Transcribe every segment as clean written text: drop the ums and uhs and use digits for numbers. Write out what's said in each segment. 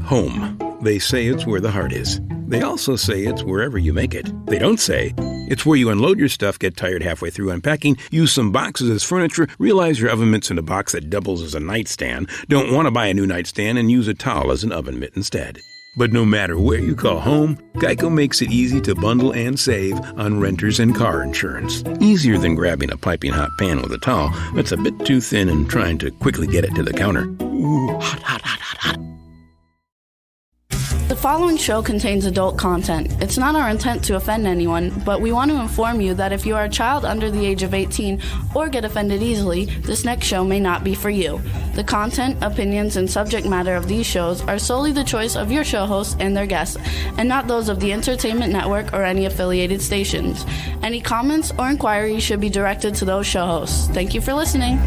Home. They say it's where the heart is. They also say it's wherever you make it. They don't say it's where you unload your stuff, get tired halfway through unpacking, use some boxes as furniture, realize your oven mitt's in a box that doubles as a nightstand, don't want to buy a new nightstand, and use a towel as an oven mitt instead. But no matter where you call home, Geico makes it easy to bundle and save on renters and car insurance. Easier than grabbing a piping hot pan with a towel that's a bit too thin and trying to quickly get it to the counter. Ooh, hot, hot, hot, hot, hot. The following show contains adult content. It's not our intent to offend anyone, but we want to inform you that if you are a child under the age of 18 or get offended easily, this next show may not be for you. The content, opinions, and subject matter of these shows are solely the choice of your show hosts and their guests, and not those of the Entertainment Network or any affiliated stations. Any comments or inquiries should be directed to those show hosts. Thank you for listening.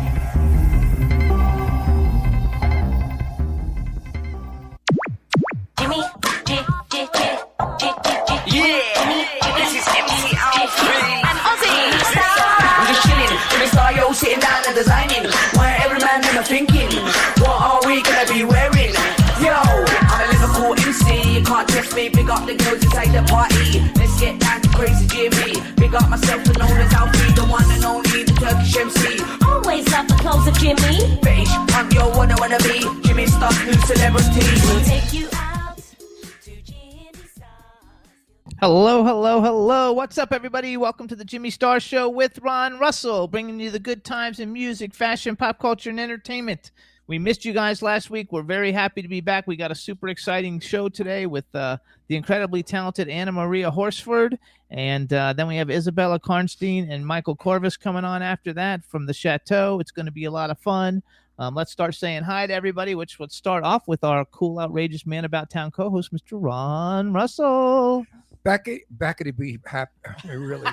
Sitting down and designing, why every man them are thinking, what are we gonna be wearing? Yo, I'm a Liverpool MC, you can't trust me, big up the girls inside the party. Let's get down to crazy Jimmy, big up myself and known as Alfie, the one and only, the Turkish MC. Always love the clothes of Jimmy. Bitch, I'm your wanna be, Jimmy Star, new celebrity. We'll take you out to Jimmy Star. Hello, hello, hello. What's up, everybody? Welcome to the Jimmy Star Show with Ron Russell, bringing you the good times in music, fashion, pop culture, and entertainment. We missed you guys last week. We're very happy to be back. We got a super exciting show today with the incredibly talented Anna Maria Horsford, and then we have Isibella Karnstein and Michael Corvus coming on after that from the Chateau. It's going to be a lot of fun. Let's start saying hi to everybody, which would start off with our cool, outrageous man about town co-host, Mr. Ron Russell. Back to be happy, really,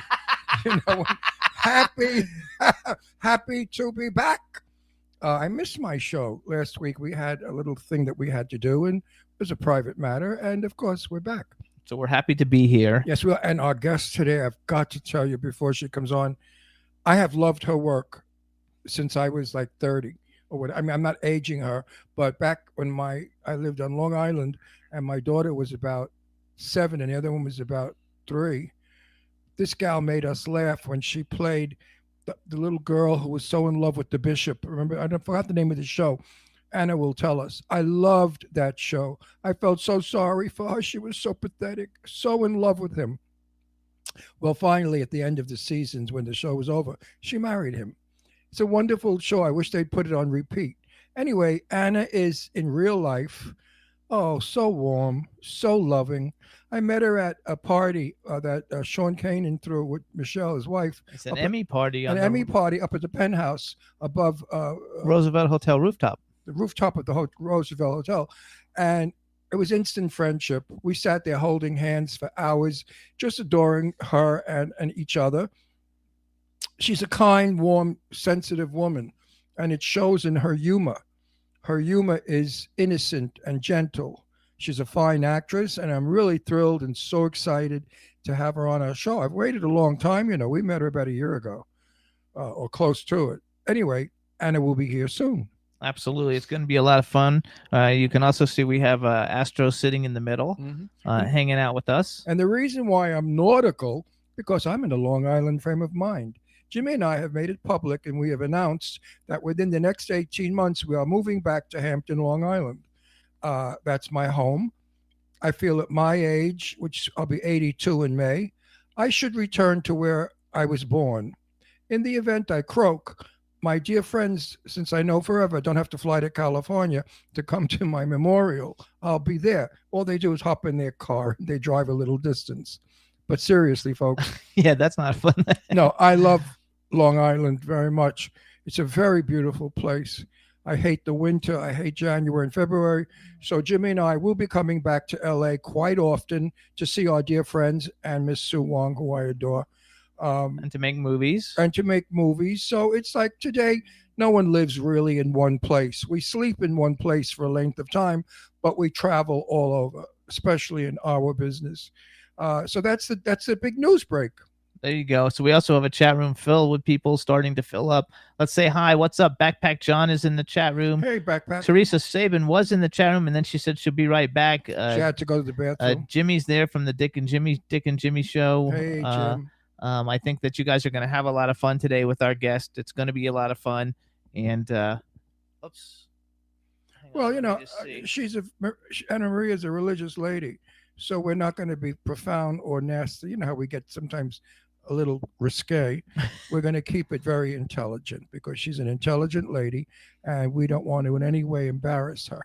happy to be back. I missed my show last week. We had a little thing that we had to do, and it was a private matter. And of course, we're back. So we're happy to be here. Yes, we are. And our guest today, I've got to tell you before she comes on, I have loved her work since I was like 30. I mean, I'm not aging her, but back when I lived on Long Island, and my daughter was about 7 and the other one was about 3. This gal made us laugh when she played the little girl who was so in love with the bishop. Remember, I forgot the name of the show. Anna will tell us. I loved that show. I felt so sorry for her. She was so pathetic, so in love with him. Well, finally, at the end of the seasons, when the show was over, she married him. It's a wonderful show. I wish they'd put it on repeat. Anyway, Anna is in real life, so warm, so loving. I met her at a party that Sean Kanan threw with Michelle, his wife. It's an Emmy party. An Emmy party up at the penthouse above Roosevelt Hotel rooftop. The rooftop of the Roosevelt Hotel. And it was instant friendship. We sat there holding hands for hours, just adoring her and each other. She's a kind, warm, sensitive woman, and it shows in her humor. Her humor is innocent and gentle. She's a fine actress, and I'm really thrilled and so excited to have her on our show. I've waited a long time. We met her about a year ago, or close to it. Anyway, Anna will be here soon. Absolutely. It's going to be a lot of fun. You can also see we have Astro sitting in the middle, hanging out with us. And the reason why I'm nautical, because I'm in a Long Island frame of mind. Jimmy and I have made it public, and we have announced that within the next 18 months, we are moving back to Hampton, Long Island. That's my home. I feel at my age, which I'll be 82 in May, I should return to where I was born. In the event I croak, my dear friends, since I know forever, don't have to fly to California to come to my memorial. I'll be there. All they do is hop in their car. They drive a little distance. But seriously, folks. Yeah, that's not fun. No, I love Long Island very much. It's a very beautiful place. I hate the winter. I hate January and February. So Jimmy and I will be coming back to LA quite often to see our dear friends and Miss Sue Wong, who I adore. And to make movies. So it's like today, no one lives really in one place. We sleep in one place for a length of time, but we travel all over, especially in our business. So that's the big news break. There you go. So we also have a chat room filled with people starting to fill up. Let's say hi. What's up? Backpack John is in the chat room. Hey, Backpack. Teresa Sabin was in the chat room, and then she said she'll be right back. She had to go to the bathroom. Jimmy's there from the Dick and Jimmy show. Hey, Jim. I think that you guys are going to have a lot of fun today with our guest. It's going to be a lot of fun. And oops. Well, Anna Maria is a religious lady, so we're not going to be profound or nasty. You know how we get sometimes a little risque. We're going to keep it very intelligent because she's an intelligent lady, and we don't want to in any way embarrass her.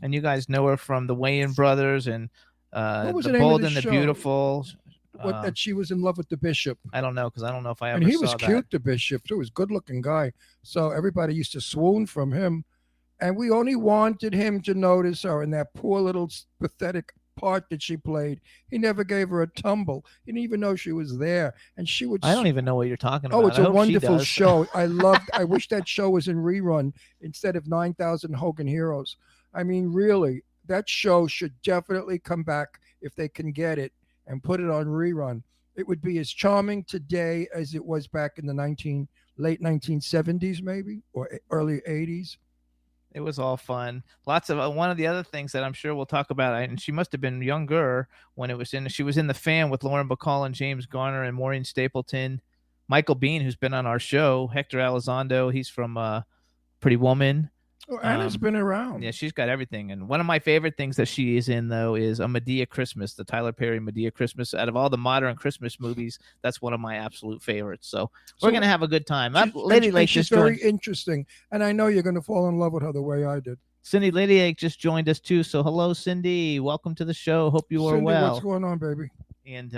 And you guys know her from the Wayans Brothers and The Bold and the Beautiful. That she was in love with the bishop. I don't know, because I don't know if I ever And he saw was that. cute, the bishop, too. He was a good-looking guy. So everybody used to swoon from him. And we only wanted him to notice her in that poor little pathetic part that she played. He never gave her a tumble. He didn't even know she was there. And she would... I don't even know what you're talking about. Oh, it's I a hope she wonderful does. show. I wish that show was in rerun instead of 9,000 Hogan Heroes. I mean, really, that show should definitely come back if they can get it and put it on rerun. It would be as charming today as it was back in the late 1970s, maybe, or early 80s. It was all fun. Lots of one of the other things that I'm sure we'll talk about, and she must have been younger when it was in. She was in The Fan with Lauren Bacall and James Garner and Maureen Stapleton, Michael Biehn, who's been on our show, Hector Elizondo. He's from Pretty Woman. Oh, Anna's been around. Yeah, she's got everything. And one of my favorite things that she is in, though, is a Madea Christmas, the Tyler Perry Madea Christmas. Out of all the modern Christmas movies, that's one of my absolute favorites. So we're going to have a good time. Lady Lake she's just very joined. interesting. And I know you're going to fall in love with her the way I did. Cindy Lady Lake just joined us, too. So hello, Cindy. Welcome to the show. Hope you are Cindy, well. what's going on, baby? And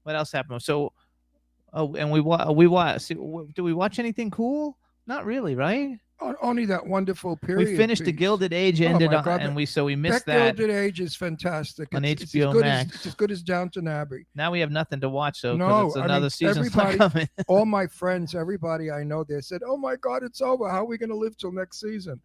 what else happened? So, and we watch. Do we watch anything cool? Not really, right? Only that wonderful period. We finished The piece. Gilded Age, Oh, ended my on, God. and we missed that. Gilded Age is fantastic. On It's HBO as good Max. it's as good as Downton Abbey. Now we have nothing to watch, though, No, because it's I another mean, season's not coming. all my friends, everybody I know, they said, "Oh my God, it's over. How are we going to live till next season?"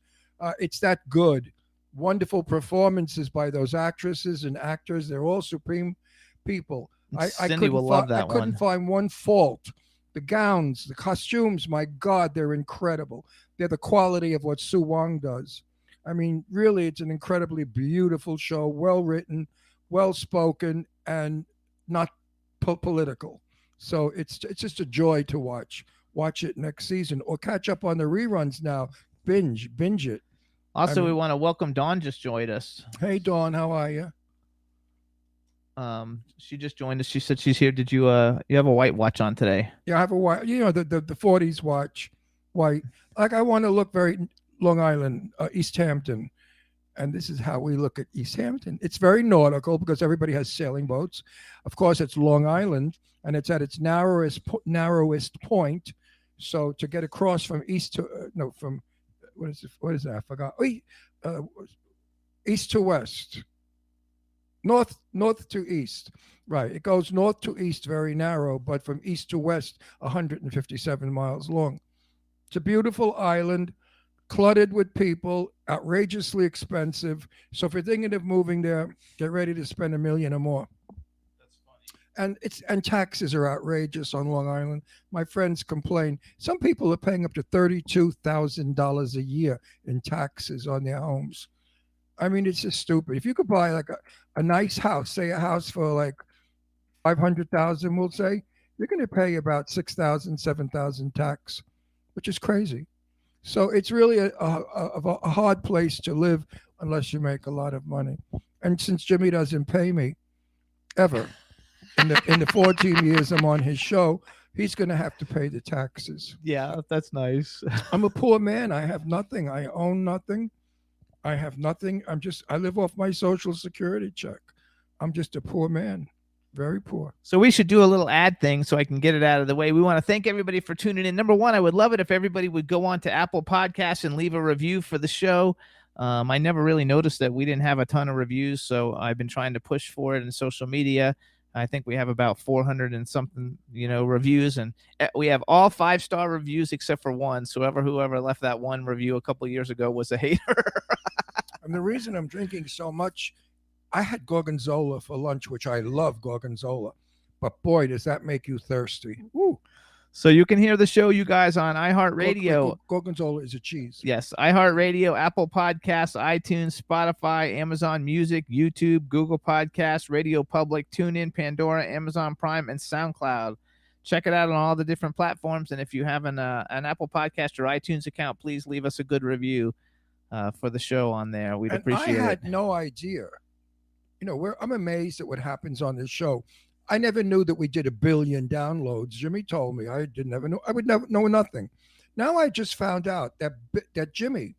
It's that good. Wonderful performances by those actresses and actors. They're all supreme people. I Cindy will love that one. I couldn't find one fault. The gowns, the costumes, my God, they're incredible. They're the quality of what Sue Wong does. I mean, really, it's an incredibly beautiful show, well written, well spoken, and not political. So it's just a joy to watch. Watch it next season or catch up on the reruns now. Binge it. Also, we want to welcome Dawn. Just joined us. Hey, Dawn, how are you? She just joined us. She said she's here. Did you you have a white watch on today? Yeah, I have a white. You know, the 40s watch, white. Like I want to look very Long Island, East Hampton, and this is how we look at East Hampton. It's very nautical because everybody has sailing boats. Of course, it's Long Island, and it's at its narrowest point. So to get across from east to from what is that? I forgot. East to west. North to east, right? It goes north to east, very narrow, but from east to west, 157 miles long. It's a beautiful island, cluttered with people, outrageously expensive. So if you're thinking of moving there, get ready to spend $1 million or more. That's funny. And taxes are outrageous on Long Island. My friends complain. Some people are paying up to $32,000 a year in taxes on their homes. I mean, it's just stupid. If you could buy like a nice house, say a house for like $500,000, we'll say, you're going to pay about $6,000, $7,000 tax, which is crazy. So it's really a hard place to live unless you make a lot of money. And since Jimmy doesn't pay me ever in the 14 years I'm on his show, he's going to have to pay the taxes. Yeah, that's nice. I'm a poor man. I have nothing. I own nothing. I have nothing. I live off my Social Security check. I'm just a poor man, very poor. So we should do a little ad thing so I can get it out of the way. We want to thank everybody for tuning in. Number one, I would love it if everybody would go on to Apple Podcasts and leave a review for the show. I never really noticed that we didn't have a ton of reviews, so I've been trying to push for it in social media. I think we have about 400 and something, reviews, and we have all 5-star reviews except for one. So whoever left that one review a couple of years ago was a hater. And the reason I'm drinking so much, I had gorgonzola for lunch, which I love gorgonzola, But boy, does that make you thirsty. Woo. So you can hear the show, you guys, on iHeartRadio. Gorgonzola is a cheese. Yes, iHeartRadio, Apple Podcasts, iTunes, Spotify, Amazon Music, YouTube, Google Podcasts, Radio Public, TuneIn, Pandora, Amazon Prime, and SoundCloud. Check it out on all the different platforms. And if you have an Apple Podcast or iTunes account, please leave us a good review for the show on there. We'd appreciate it. I had no idea. I'm amazed at what happens on this show. I never knew that we did 1 billion downloads. Jimmy told me. I didn't ever know. I would never know nothing. Now I just found out that Jimmy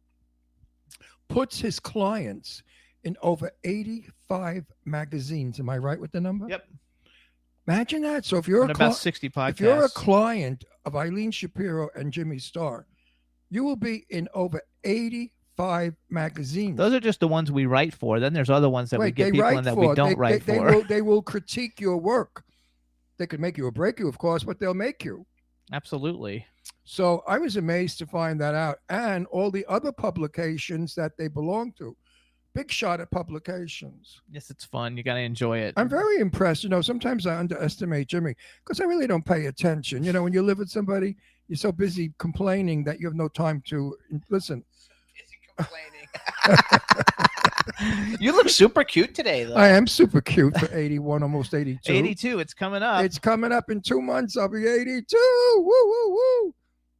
puts his clients in over 85 magazines. Am I right with the number? Yep. Imagine that. So if you're about 60 podcasts, if you're a client of Eileen Shapiro and Jimmy Starr, you will be in over 85 magazines. Those are just the ones we write for. Then there's other ones that we get people in that we don't write for. They will critique your work. They could make you or break you, of course, but they'll make you. Absolutely. So I was amazed to find that out. And all the other publications that they belong to. Big shot at publications. Yes, it's fun. You got to enjoy it. I'm very impressed. Sometimes I underestimate Jimmy because I really don't pay attention. When you live with somebody, you're so busy complaining that you have no time to listen. You look super cute today, though. I am super cute for 81, almost 82. 82. It's coming up. It's coming up in 2 months. I'll be 82. Woo, woo, woo.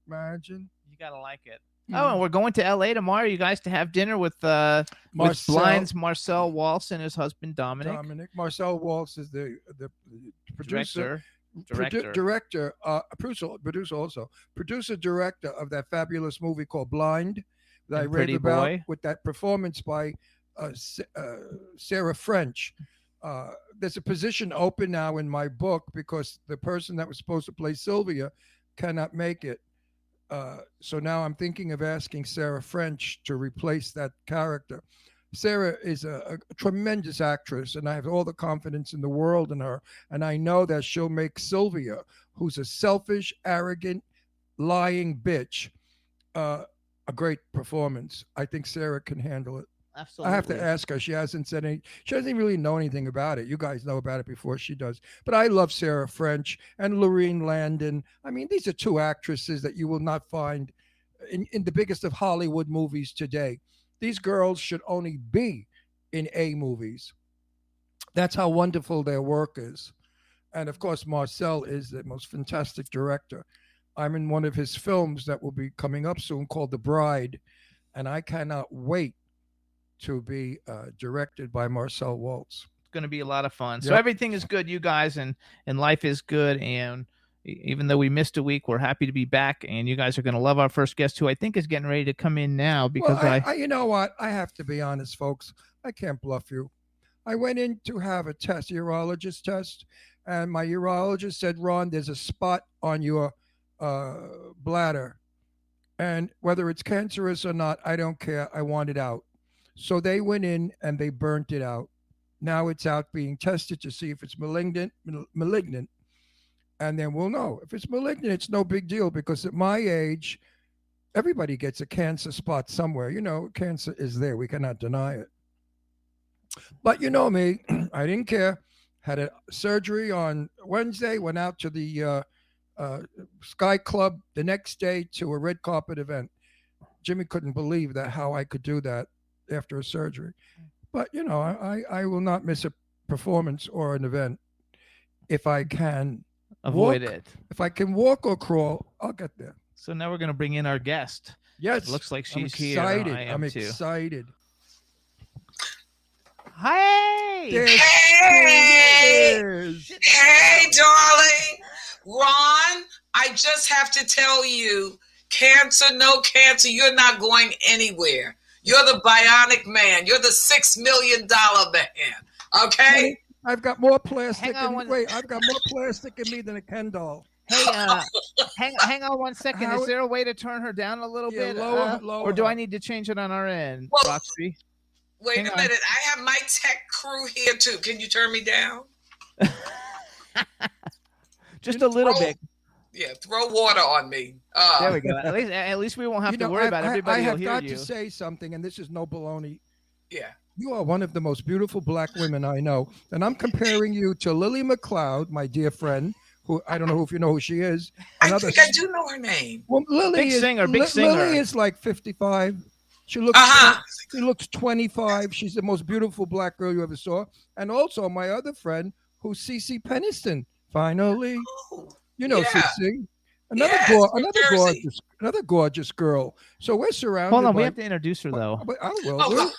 Imagine. You got to like it. Oh, and we're going to L.A. tomorrow, you guys, to have dinner with Blind's Marcel Waltz and his husband, Dominic. Marcel Waltz is the producer. Director, producer, director of that fabulous movie called Blind that I read about with that performance by Sarah French. There's a position open now in my book because the person that was supposed to play Sylvia cannot make it. So now I'm thinking of asking Sarah French to replace that character. Sarah is a tremendous actress, and I have all the confidence in the world in her. And I know that she'll make Sylvia, who's a selfish, arrogant, lying bitch, a great performance. I think Sarah can handle it. Absolutely. I have to ask her. She hasn't said any. She doesn't really know anything about it. You guys know about it before she does. But I love Sarah French and Lorene Landon. I mean, these are two actresses that you will not find in the biggest of Hollywood movies today. These girls should only be in A movies. That's how wonderful their work is. And of course, Marcel is the most fantastic director. I'm in one of his films that will be coming up soon called The Bride. And I cannot wait to be directed by Marcel Waltz. It's going to be a lot of fun. So everything is good, you guys, and life is good. And even though we missed a week, we're happy to be back. And you guys are going to love our first guest, who I think is getting ready to come in now. Because I you know what? I have to be honest, folks. I can't bluff you. I went in to have a test, a urologist test, and my urologist said, Ron, there's a spot on your bladder. And whether it's cancerous or not, I don't care. I want it out. So they went in and they burnt it out. Now it's out being tested to see if it's malignant. And then we'll know. If it's malignant, it's no big deal because at my age, everybody gets a cancer spot somewhere. Cancer is there. We cannot deny it. But you know me, I didn't care. Had a surgery on Wednesday, went out to the Sky Club the next day to a red carpet event. Jimmy couldn't believe how I could do that after a surgery. But, I will not miss a performance or an event if I can avoid it. If I can walk or crawl, I'll get there. So now we're going to bring in our guest. Yes. It looks like she's excited. here. I'm excited. Hey! Hey, darling. Ron, I just have to tell you, cancer, no cancer, you're not going anywhere. You're the bionic man. You're the $6 million man. Okay? I've got more plastic. I've got more plastic in me than a Ken doll. Hey, hang on 1 second. Is there a way to turn her down a little bit? Lower, or do I need to change it on our end, Roxy? Wait a minute. I have my tech crew here, too. Can you turn me down? Just a little bit. Yeah, throw water on me. There we go. At least we won't have to worry about it. Everybody will hear you. I have got to say something, and this is no baloney. Yeah. You are one of the most beautiful black women I know. And I'm comparing you to Lily McLeod, my dear friend, who I don't know if you know who she is. I think I do know her name. Well, Lily Big singer. Lily is like 55. She looks she looks 25. She's the most beautiful black girl you ever saw. And also my other friend, who's Cece Peniston. Finally, you know Cece. Another gorgeous girl. So we're surrounded. Hold on, by, we have to introduce her though. I will.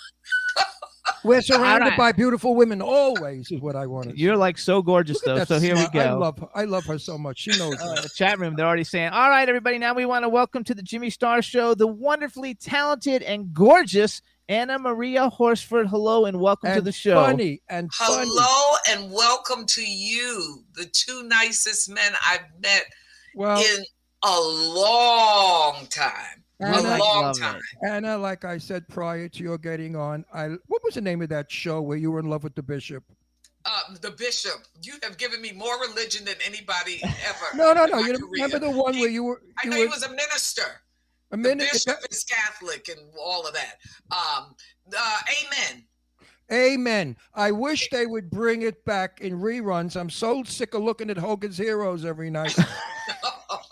We're surrounded by beautiful women always, is what I want to say. You're like so gorgeous though. So here we go. I love her so much. She knows. In the chat room, they're already saying, "All right, everybody, now we want to welcome to the Jimmy Star Show the wonderfully talented and gorgeous Anna Maria Horsford. Hello and welcome to the show." Hello and welcome to you, the two nicest men I've met in a long time. Anna, like I said prior to your getting on, what was the name of that show where you were in love with the bishop? The bishop. You have given me more religion than anybody ever. No. You remember the one where you were? I know he was a minister. The bishop is Catholic and all of that. Amen. Amen. I wish they would bring it back in reruns. I'm so sick of looking at Hogan's Heroes every night.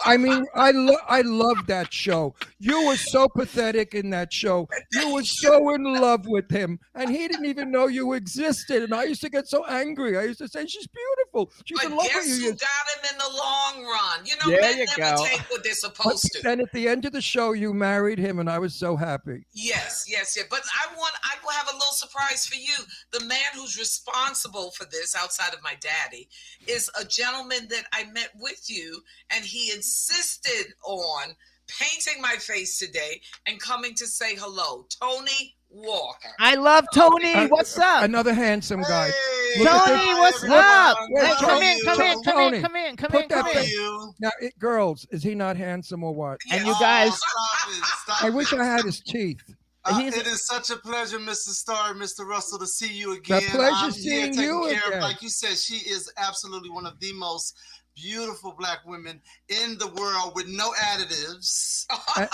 I mean, I love that show. You were so pathetic in that show. You were so in love with him, and he didn't even know you existed. And I used to get so angry. I used to say, "She's beautiful. She's in love with you." You got him in the long run. You know, men never take what they're supposed to. Then at the end of the show, you married him, and I was so happy. Yes. But I will have a little surprise for you. The man who's responsible for this, outside of my daddy, is a gentleman that I met with you, and he insisted on painting my face today and coming to say hello. Tony Walker. I love Tony. What's up? Another handsome guy. Hey, Tony, what's up? Come in. Put that now, girls, is he not handsome or what? Yeah. And you guys, stop I wish I had his teeth. It is such a pleasure, Mr. Starr, Mr. Russell, to see you again. The pleasure seeing you again. Like you said, she is absolutely one of the most beautiful black women in the world with no additives.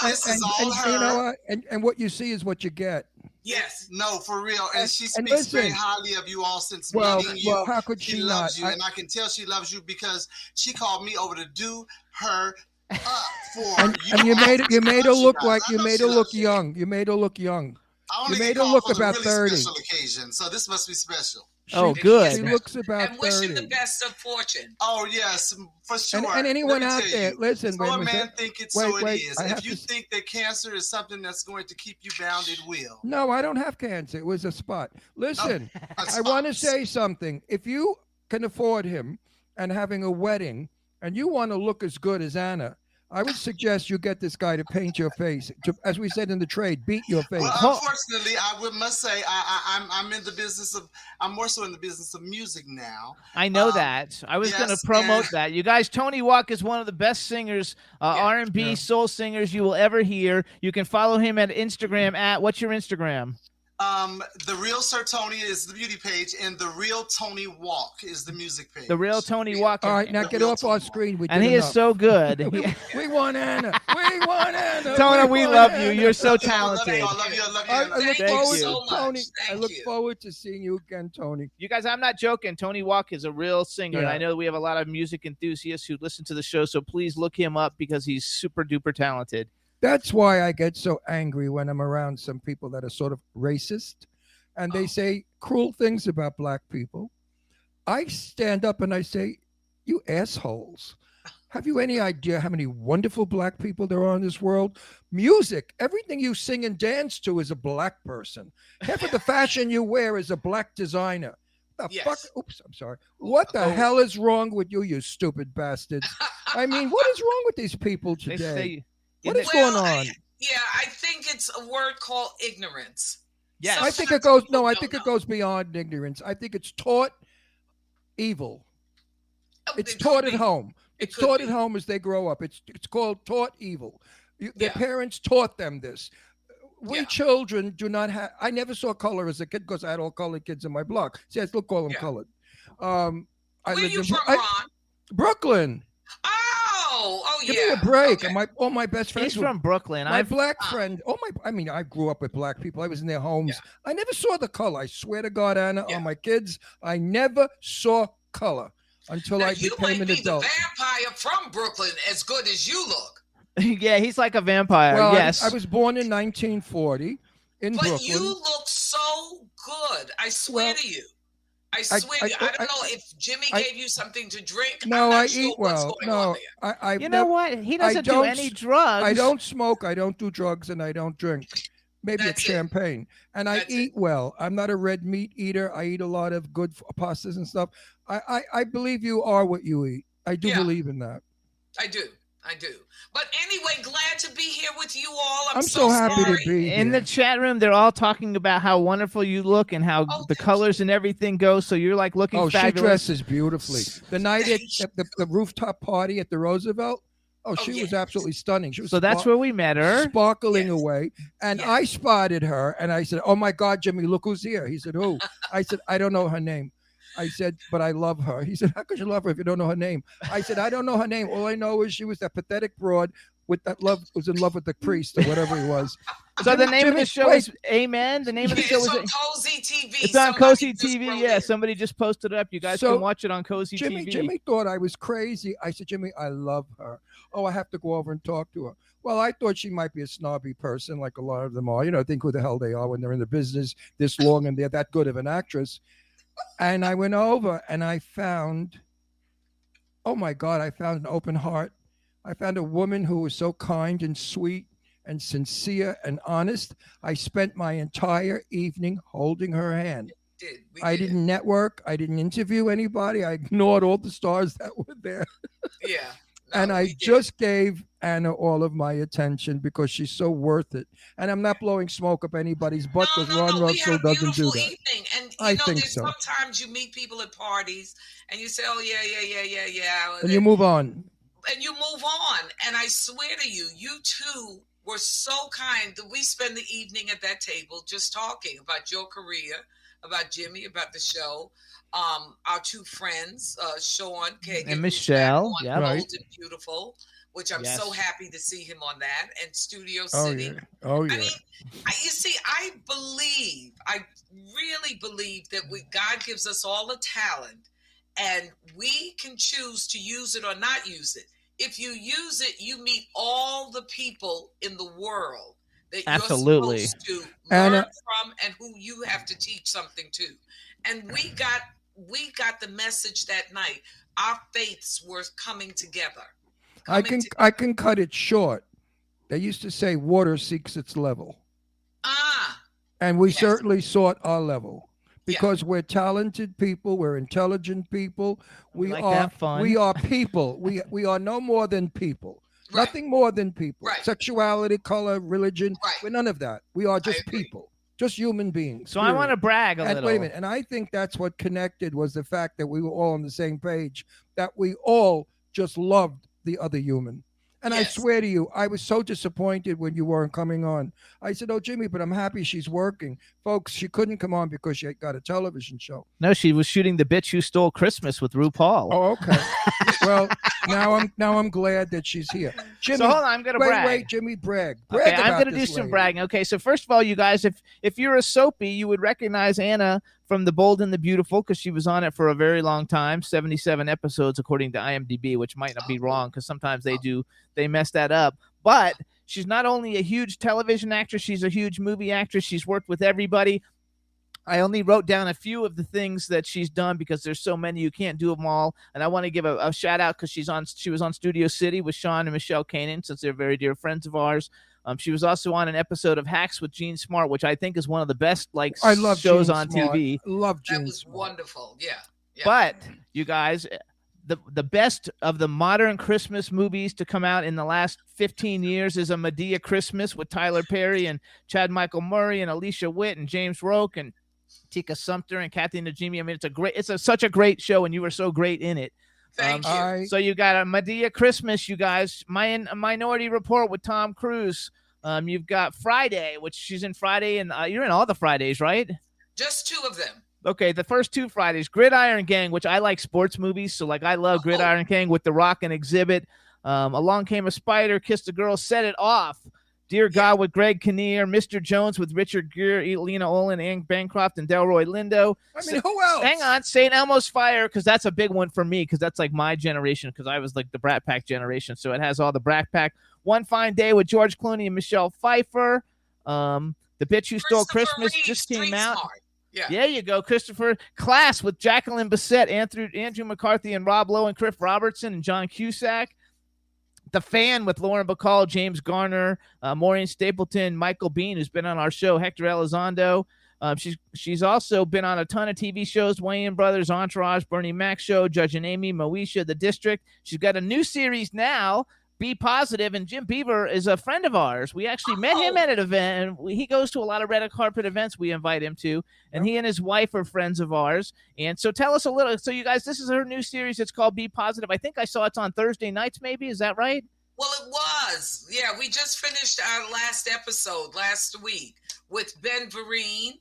This is all her. You know what? And what you see is what you get. Yes. No, for real. And she speaks very highly of you all since meeting you. Well, how could she loves not? You, and I can tell she loves you because she called me over to do her up for and you made her look like you made her look young. You made her look young. You made her look about 30. Special occasion, so this must be special. Good. She looks about 30. And wish you the best of fortune. Oh, yes, for sure. And anyone out there, listen. So a man think it, so it is. If you think that cancer is something that's going to keep you bound, it will. No, I don't have cancer. It was a spot. Listen, I want to say something. If you can afford him and having a wedding and you want to look as good as Anna, I would suggest you get this guy to paint your face. As we said in the trade, beat your face. Well, unfortunately, must say I'm in the business of. I'm more so in the business of music now. I know that. I was going to promote that. You guys, Tony Walk is one of the best singers, R&B soul singers you will ever hear. You can follow him at Instagram at, what's your Instagram? The Real Sir Tony is the beauty page, and The Real Tony Walk is the music page. The Real Tony Walk. All right, now get off our screen. And he is so good. we want Anna. We want Anna. Tony, we love you. You're so talented. I love you. Tony. I look forward to seeing you again, Tony. You guys, I'm not joking. Tony Walk is a real singer, and I know we have a lot of music enthusiasts who listen to the show, so please look him up because he's super duper talented. That's why I get so angry when I'm around some people that are sort of racist and they say cruel things about black people. I stand up and I say, you assholes. Have you any idea how many wonderful black people there are in this world? Music, everything you sing and dance to is a black person. Half of the fashion you wear is a black designer. Fuck? Oops, I'm sorry. What the hell is wrong with you, you stupid bastards? I mean, what is wrong with these people today? What is going on? I think it's a word called ignorance. Yes. I think it goes it goes beyond ignorance. I think it's taught evil. It's taught at home. It's taught at home as they grow up. It's called taught evil. Their parents taught them this. We children do not have. I never saw color as a kid because I had all colored kids in my block. See, I still call them colored. Where are you from, Ron? Brooklyn. Oh, yeah. Give me a break. Okay. All my best friends. He's from Brooklyn. My black friend. I grew up with black people. I was in their homes. I never saw the color. I swear to God, Anna, on my kids, I never saw color until I became an adult. The vampire from Brooklyn as good as you look. Yeah, he's like a vampire. Well, yes. I was born in 1940 in Brooklyn. But you look so good. I swear to you. I swear to you. I don't know if Jimmy gave you something to drink. No, I'm not I sure eat what's well. going on No, there. You know what? He doesn't do any drugs. I don't smoke. I don't do drugs, and I don't drink. Maybe it's champagne. And I eat well. I'm not a red meat eater. I eat a lot of good pastas and stuff. I believe you are what you eat. I do believe in that. I do. But anyway, glad to be here with you all. I'm so happy to be here. In the chat room, they're all talking about how wonderful you look and how the colors and everything go. So you're like looking fabulous. She dresses beautifully. The night at the rooftop party at the Roosevelt, she was absolutely stunning. She was that's where we met her. Sparkling away. And I spotted her and I said, "Oh my God, Jimmy, look who's here." He said, "Who?" I said, "I don't know her name." I said, "But I love her." He said, "How could you love her if you don't know her name?" I said, "I don't know her name. All I know is she was that pathetic broad with that was in love with the priest or whatever he was." So the name of the show is Amen. The name of the show is on Cozy TV. It's on Cozy TV. Yeah, somebody just posted it up. You guys can watch it on Cozy TV. Jimmy thought I was crazy. I said, "Jimmy, I love her. Oh, I have to go over and talk to her." Well, I thought she might be a snobby person, like a lot of them are. Think who the hell they are when they're in the business this long and they're that good of an actress. And I went over and I found, oh my God, I found an open heart. I found a woman who was so kind and sweet and sincere and honest. I spent my entire evening holding her hand. I didn't network. I didn't interview anybody. I ignored all the stars that were there. Yeah. And I just gave Anna all of my attention because she's so worth it. And I'm not blowing smoke up anybody's butt because Ron Russell doesn't do that. Evening. And I think so. Sometimes you meet people at parties and you say, "Oh yeah," and you move on. And you move on. And I swear to you, you two were so kind that we spend the evening at that table just talking about your career, about Jimmy, about the show. Our two friends, Sean Kagan and Michelle, Bold and Beautiful, which I'm so happy to see him on that, and Studio City. Oh yeah. I mean, you see, I really believe that God gives us all a talent, and we can choose to use it or not use it. If you use it, you meet all the people in the world that you're supposed to learn from, and who you have to teach something to. And we got the message that night. Our faiths were coming together. I can cut it short. They used to say water seeks its level. And we certainly sought our level because we're talented people, we're intelligent people. We are people. We are no more than people. Right. Nothing more than people. Right. Sexuality, color, religion. Right. We're none of that. We are just people. Just human beings. So I want to brag a little. Wait a minute. And I think that's what connected was the fact that we were all on the same page, that we all just loved the other human. And I swear to you, I was so disappointed when you weren't coming on. I said, "Oh, Jimmy, but I'm happy she's working." Folks, she couldn't come on because she got a television show. No, she was shooting The Bitch Who Stole Christmas with RuPaul. Oh, okay. Well, now I'm glad that she's here. Jimmy, so hold on, I'm going to brag. Wait, Jimmy, brag. Okay, I'm going to do some bragging. Okay, so first of all, you guys, if you're a soapy, you would recognize Anna from The Bold and the Beautiful because she was on it for a very long time, 77 episodes according to IMDb, which might not be wrong because sometimes they mess that up. But she's not only a huge television actress, she's a huge movie actress. She's worked with everybody. I only wrote down a few of the things that she's done because there's so many you can't do them all. And I want to give a shout out because she was on Studio City with Sean and Michelle Kanan, since they're very dear friends of ours. She was also on an episode of Hacks with Gene Smart, which I think is one of the best shows on TV. Love Gene. That was wonderful. Yeah. But you guys, the best of the modern Christmas movies to come out in the last 15 years is a Madea Christmas with Tyler Perry and Chad Michael Murray and Alicia Witt and James Roque and Tika Sumpter and Kathy Najimy. I mean, it's such a great show, and you were so great in it. Thank you. So you got a Madea Christmas, you guys. Minority Report with Tom Cruise. You've got Friday, which she's in Friday, and you're in all the Fridays, right? Just two of them. Okay, the first two Fridays. Gridiron Gang, which I like sports movies, so I love Gridiron Gang with The Rock and Exhibit. Along Came a Spider, Kissed a Girl, Set It Off, Dear God with Greg Kinnear, Mr. Jones with Richard Gere, Lena Olin, Anne Bancroft, and Delroy Lindo. I mean, who else? Hang on, St. Elmo's Fire, because that's a big one for me, because that's like my generation, because I was like the Brat Pack generation, so it has all the Brat Pack. One Fine Day with George Clooney and Michelle Pfeiffer. The Bitch Who Stole Christmas just came out. Yeah. There you go, Christopher. Class with Jacqueline Bisset, Andrew McCarthy, and Rob Lowe, and Cliff Robertson, and John Cusack. The Fan with Lauren Bacall, James Garner, Maureen Stapleton, Michael Bean, who's been on our show, Hector Elizondo. She's also been on a ton of TV shows, Wayans Brothers, Entourage, Bernie Mac Show, Judge and Amy, Moesha, The District. She's got a new series now, Be Positive, and Jim Beaver is a friend of ours. We actually met him at an event, and he goes to a lot of red carpet events we invite him to, and he and his wife are friends of ours. And so tell us a little. So you guys, this is her new series. It's called Be Positive. I think I saw it's on Thursday nights, maybe. Is that right? Well, it was. Yeah, we just finished our last episode last week with Ben Vereen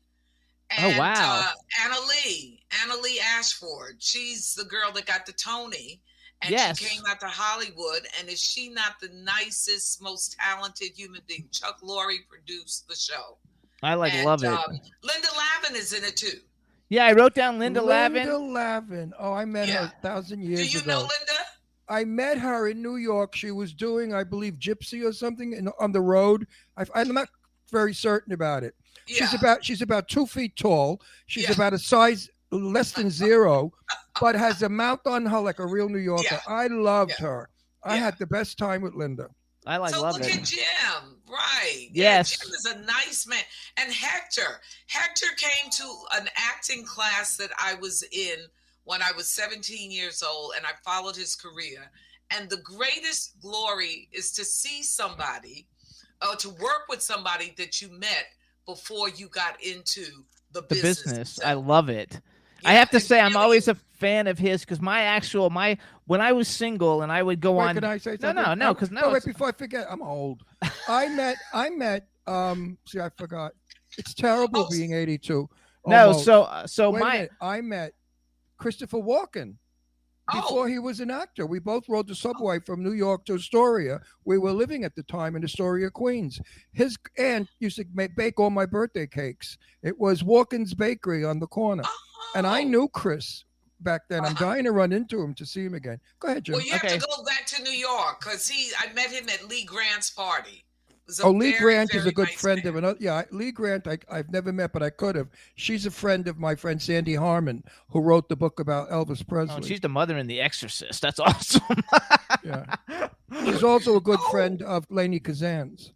and Anna Lee Ashford. She's the girl that got the Tony. And she came out to Hollywood, and is she not the nicest, most talented human being? Chuck Lorre produced the show. I love it. Linda Lavin is in it too. Yeah, I wrote down Linda Lavin. Linda Lavin. Oh, I met her 1,000 years ago. Do you know Linda? I met her in New York. She was doing, I believe, Gypsy or something on the road. I'm not very certain about it. Yeah. She's about 2 feet tall. She's about a size less than 0, but has a mouth on her like a real New Yorker. Yeah. I loved her. I had the best time with Linda. Love it. Look at Jim, right? Yes. Jim is a nice man. And Hector came to an acting class that I was in when I was 17 years old, and I followed his career. And the greatest glory is to see somebody, to work with somebody that you met before you got into the business. I love it. I have to say, I'm always a fan of his, because when I was single and I would go on. Can I say something? No. Wait, before I forget, I'm old. I met. See, I forgot. It's terrible being 82. Almost. No, so Wait a minute. I met Christopher Walken before he was an actor. We both rode the subway from New York to Astoria. We were living at the time in Astoria, Queens. His aunt used to bake all my birthday cakes. It was Walken's Bakery on the corner. And I knew Chris back then. I'm dying to run into him to see him again. Go ahead, Jim. Well, you have to go back to New York, because I met him at Lee Grant's party. Lee Grant is a good friend of another. Yeah, Lee Grant, I've never met, but I could have. She's a friend of my friend Sandy Harmon, who wrote the book about Elvis Presley. Oh, she's the mother in The Exorcist. That's awesome. Yeah. She's also a good friend of Lainey Kazan's.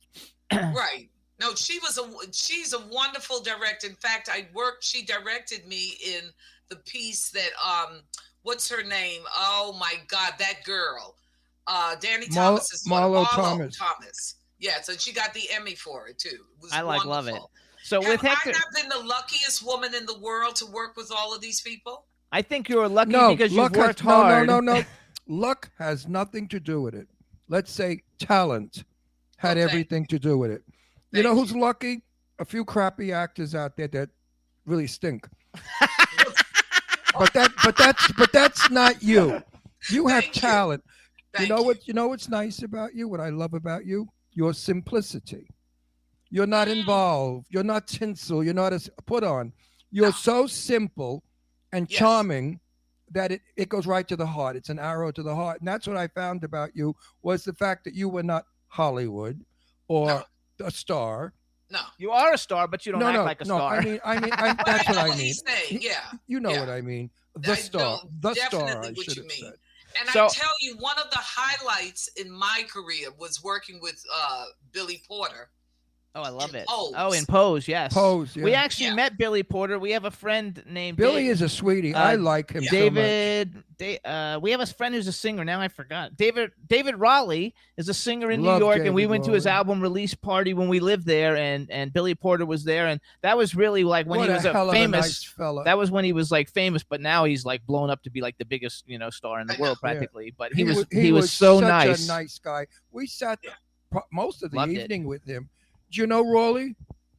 Right. No, she's a wonderful director. In fact, she directed me in the piece that, what's her name? Oh my God, that girl. Danny Thomas's Marlo Thomas. Yes, and she got the Emmy for it too. It was love it. So have Hector, I not been the luckiest woman in the world to work with all of these people? I think you're lucky because you've worked hard. No. Luck has nothing to do with it. Let's say talent had everything to do with it. You know who's lucky? A few crappy actors out there that really stink. but that's not you. You have talent. You know what's nice about you? What I love about you? Your simplicity. You're not involved. You're not tinsel. You're not a put on. You're so simple and charming that it goes right to the heart. It's an arrow to the heart. And that's what I found about you, was the fact that you were not Hollywood or a star. No, you are a star, but you don't act like a star. I mean, that's what I mean. You know what I mean. The star, I should have said. And I tell you, one of the highlights in my career was working with Billy Porter. Oh, I love it. Pose. Oh, in Pose, yes. Pose, yeah. We actually met Billy Porter. We have a friend named Billy is a sweetie. I like him David. So much. We have a friend who's a singer. Now I forgot. David Raleigh is a singer in New York, and we went to his album release party when we lived there, and Billy Porter was there, and that was really like when he was famous. Nice fella. That was when he was like famous, but now he's like blown up to be like the biggest star in the world practically. But he was so nice. Such a nice guy. We sat most of the evening with him. Do you know Raleigh?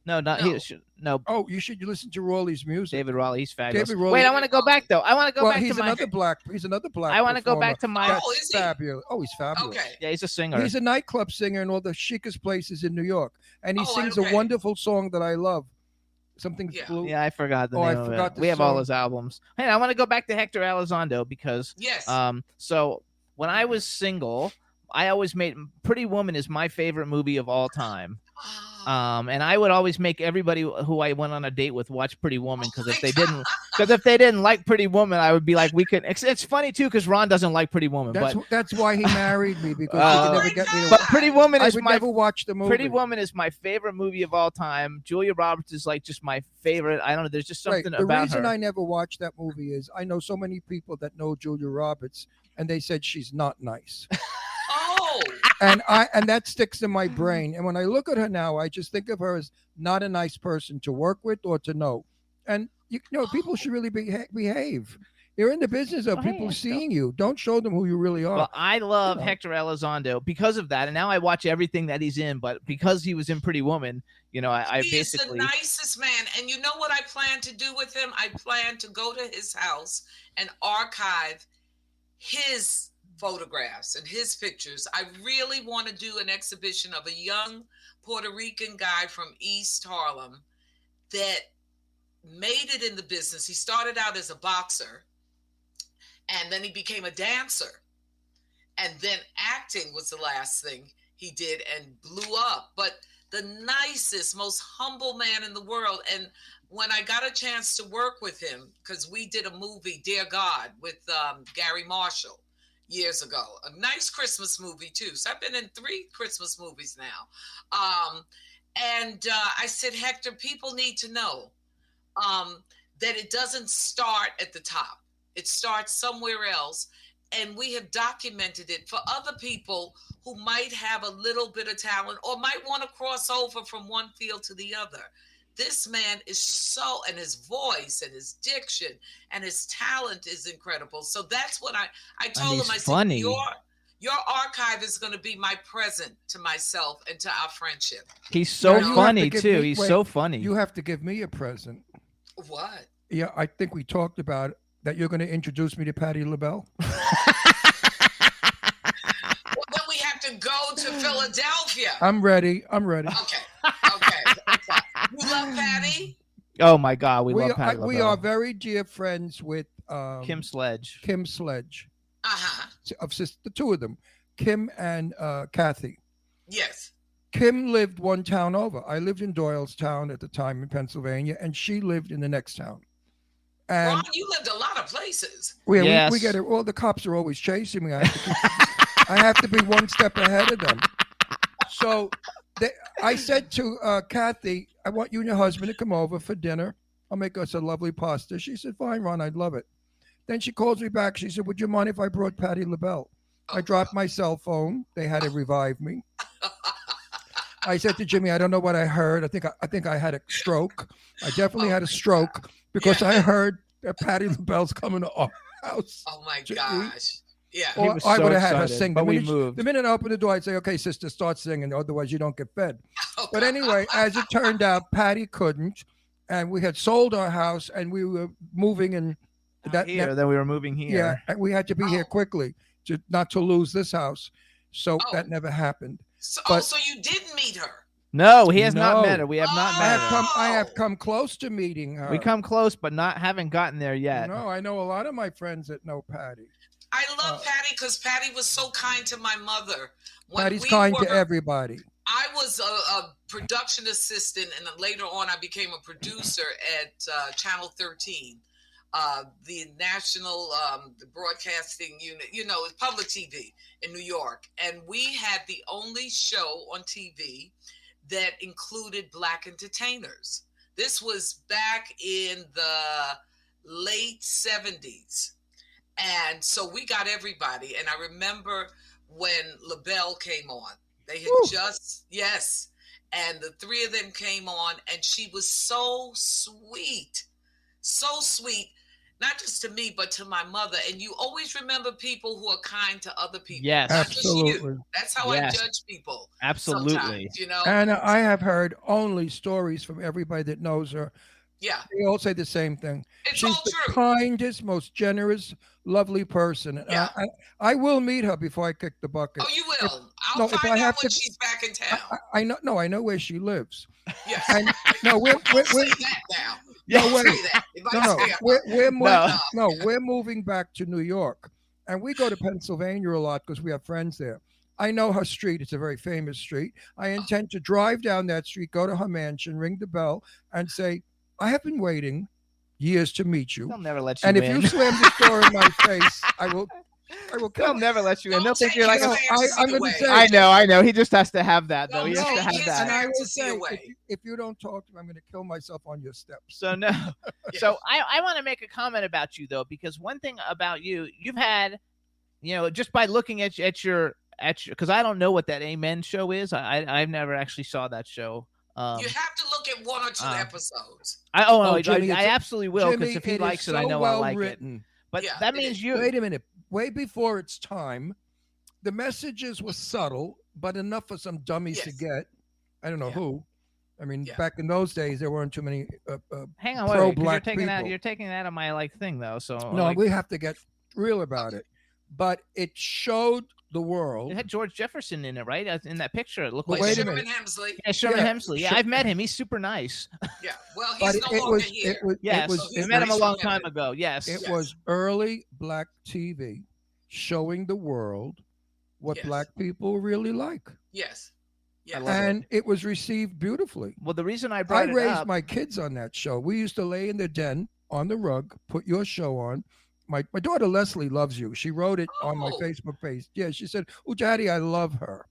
No, not No. he. No, Oh, you should listen to Raleigh's music. David Raleigh. He's fabulous. David Raleigh- Wait, I want to go back though. I want to go Well, back he's to my. another black. He's another black. I want to go performer. back to my. That's Oh, is he? fabulous. Oh, he's fabulous. Okay. Yeah, he's a singer. He's a nightclub singer in all the chicest places in New York, and he Oh, sings okay. a wonderful song that I love. Something Yeah. blue. Yeah, I forgot the Oh, I name of forgot it. the We have all song. his albums. Hey, I want to go back to Hector Elizondo because Yes. so when I was single, I always made Pretty Woman is my favorite movie of all time. And I would always make everybody who I went on a date with watch Pretty Woman because if they didn't like Pretty Woman, I would be like, we could. It's funny too because Ron doesn't like Pretty Woman, That's why he married me because he could Oh never my get me to but watch. Pretty Woman I is would my never watch the movie. Pretty Woman is my favorite movie of all time. Julia Roberts is like just my favorite. I don't know. There's just Right. something The about reason her. I never watched that movie is I know so many people that know Julia Roberts, and they said she's not nice. Oh. and that sticks in my brain. And when I look at her now, I just think of her as not a nice person to work with or to know. And you know, people should really behave. You're in the business of Oh, hey, people let's go. seeing you. Don't show them who you really are. Well, I love You know. Hector Elizondo because of that, and now I watch everything that he's in. But because he was in Pretty Woman, you know, I He is the basically nicest man. And you know what I plan to do with him? I plan to go to his house and archive his photographs and his pictures. I really want to do an exhibition of a young Puerto Rican guy from East Harlem that made it in the business. He started out as a boxer and then he became a dancer. And then acting was the last thing he did and blew up. But the nicest, most humble man in the world. And when I got a chance to work with him, because we did a movie, Dear God, with Gary Marshall years ago, a nice Christmas movie too. So I've been in 3 Christmas movies now. I said, Hector, people need to know that it doesn't start at the top. It starts somewhere else. And we have documented it for other people who might have a little bit of talent or might want to cross over from one field to the other. This man is so, and his voice and his diction and his talent is incredible. So that's what I told him. I said, your archive is going to be my present to myself and to our friendship. he's so Now, you funny have to give too. me- He's wait, so funny. You have to give me a present. What? Yeah, I think we talked about it, that you're going to introduce me to Patti LaBelle. Well, then we have to go to Philadelphia. I'm ready. Okay. You love Patty? Oh my God, we love Patti we LaBelle. are very dear friends with Kim Sledge. Kim Sledge. Uh-huh. The 2 of them, Kim and Kathy. Yes. Kim lived one town over. I lived in Doylestown at the time in Pennsylvania, and she lived in the next town. And Ron, you lived a lot of places. we Yes. get it. Well, the cops are always chasing me. I have to be one step ahead of them. So I said to Kathy, I want you and your husband to come over for dinner. I'll make us a lovely pasta. She said, fine, Ron, I'd love it. Then she calls me back. She said, would you mind if I brought Patti LaBelle? I dropped my cell phone. They had to revive me. I said to Jimmy, I don't know what I heard. I think I had a stroke. I definitely had a stroke because I heard that Patti LaBelle's coming to our house. Oh my to eat. gosh. Yeah. He Or was I so would have had her excited, sing. but the we minute, moved. The minute I opened the door, I'd say, okay, sister, start singing. Otherwise, you don't get fed. Oh, But anyway, as it turned out, Patty couldn't. And we had sold our house and we were moving and Here, then we were moving here. yeah, and we had to be here quickly not to lose this house. So Oh. that never happened. So, but- so you didn't meet her? No, he has No. not met her. We have not Oh. met her. I have come close to meeting her. We come close, but haven't gotten there yet. No, I know a lot of my friends that know Patty. I love Patty because Patty was so kind to my mother. When Patty's we kind to were- everybody. I was a production assistant, and then later on, I became a producer at Channel 13, the national the broadcasting unit, public TV in New York. And we had the only show on TV that included Black entertainers. This was back in the late 70s. And so we got everybody. And I remember when LaBelle came on. They had yes. And the 3 of them came on, and she was so sweet. So sweet. not just to me, but to my mother. And you always remember people who are kind to other people. Yes. Not just you. Absolutely. That's how I judge people. Absolutely. Sometimes, you know. And I have heard only stories from everybody that knows her. Yeah. They all say the same thing. It's She's all the true. kindest, most generous, lovely person. And Yeah. I will meet her before I kick the bucket. Oh, you will. no, I'll if find I have out when to- she's back in town. I know. No, I know where she lives. Yes. And no, we're Don't say that now. No, Don't wait. say that. If I no, say it, we're moving back to New York, and we go to Pennsylvania a lot because we have friends there. I know her street; it's a very famous street. I intend to drive down that street, go to her mansion, ring the bell, and say, "I have been waiting years to meet you." They'll never let you And in. if you slam the door in my face, I will They'll kill you. never let you in. Don't They'll think take you're like. your No, fantasy I'm going away. to say. I know. He just has to have that though. No, He no, has to have he is that. And I will fantasy say, away. if you don't talk to me, I'm going to kill myself on your steps. So no. Yes. So I want to make a comment about you though, because one thing about you, you've had, just by looking at your because I don't know what that Amen show is. I've never actually saw that show. You have to look at one or two episodes. Jimmy, I absolutely will, because Jimmy, if he it is likes it, I so know well I like it. written. But Yeah, that it means is. you. Wait a minute. Way before its time, the messages were subtle, but enough for some dummies to Yes. get. I don't know Yeah. who. I mean, Yeah. back in those days, there weren't too many Hang on, wait, 'cause you're pro-black taking that. people. You're taking that on my thing though. So No, like, we have to get real about it. But it showed the world. it had George Jefferson in it, right? In that picture, it looked But like wait a Sherman minute. Hemsley. Yeah, Sherman Yeah, Hemsley. Yeah, Sher- I've met him. He's super nice. Yeah. Well, But he's no longer here. Yes, was, we it met him a was- long time ago. Yes. It Yes. was early black TV showing the world what Yes. black people really like. Yes. Yes. love it. And it was received beautifully. Well, the reason I I brought it raised up. my kids on that show. We used to lay in the den on the rug, put your show on. My daughter Leslie loves you. She wrote it on my Oh. Facebook page. Yeah, she said, "Oh, Daddy, I love her."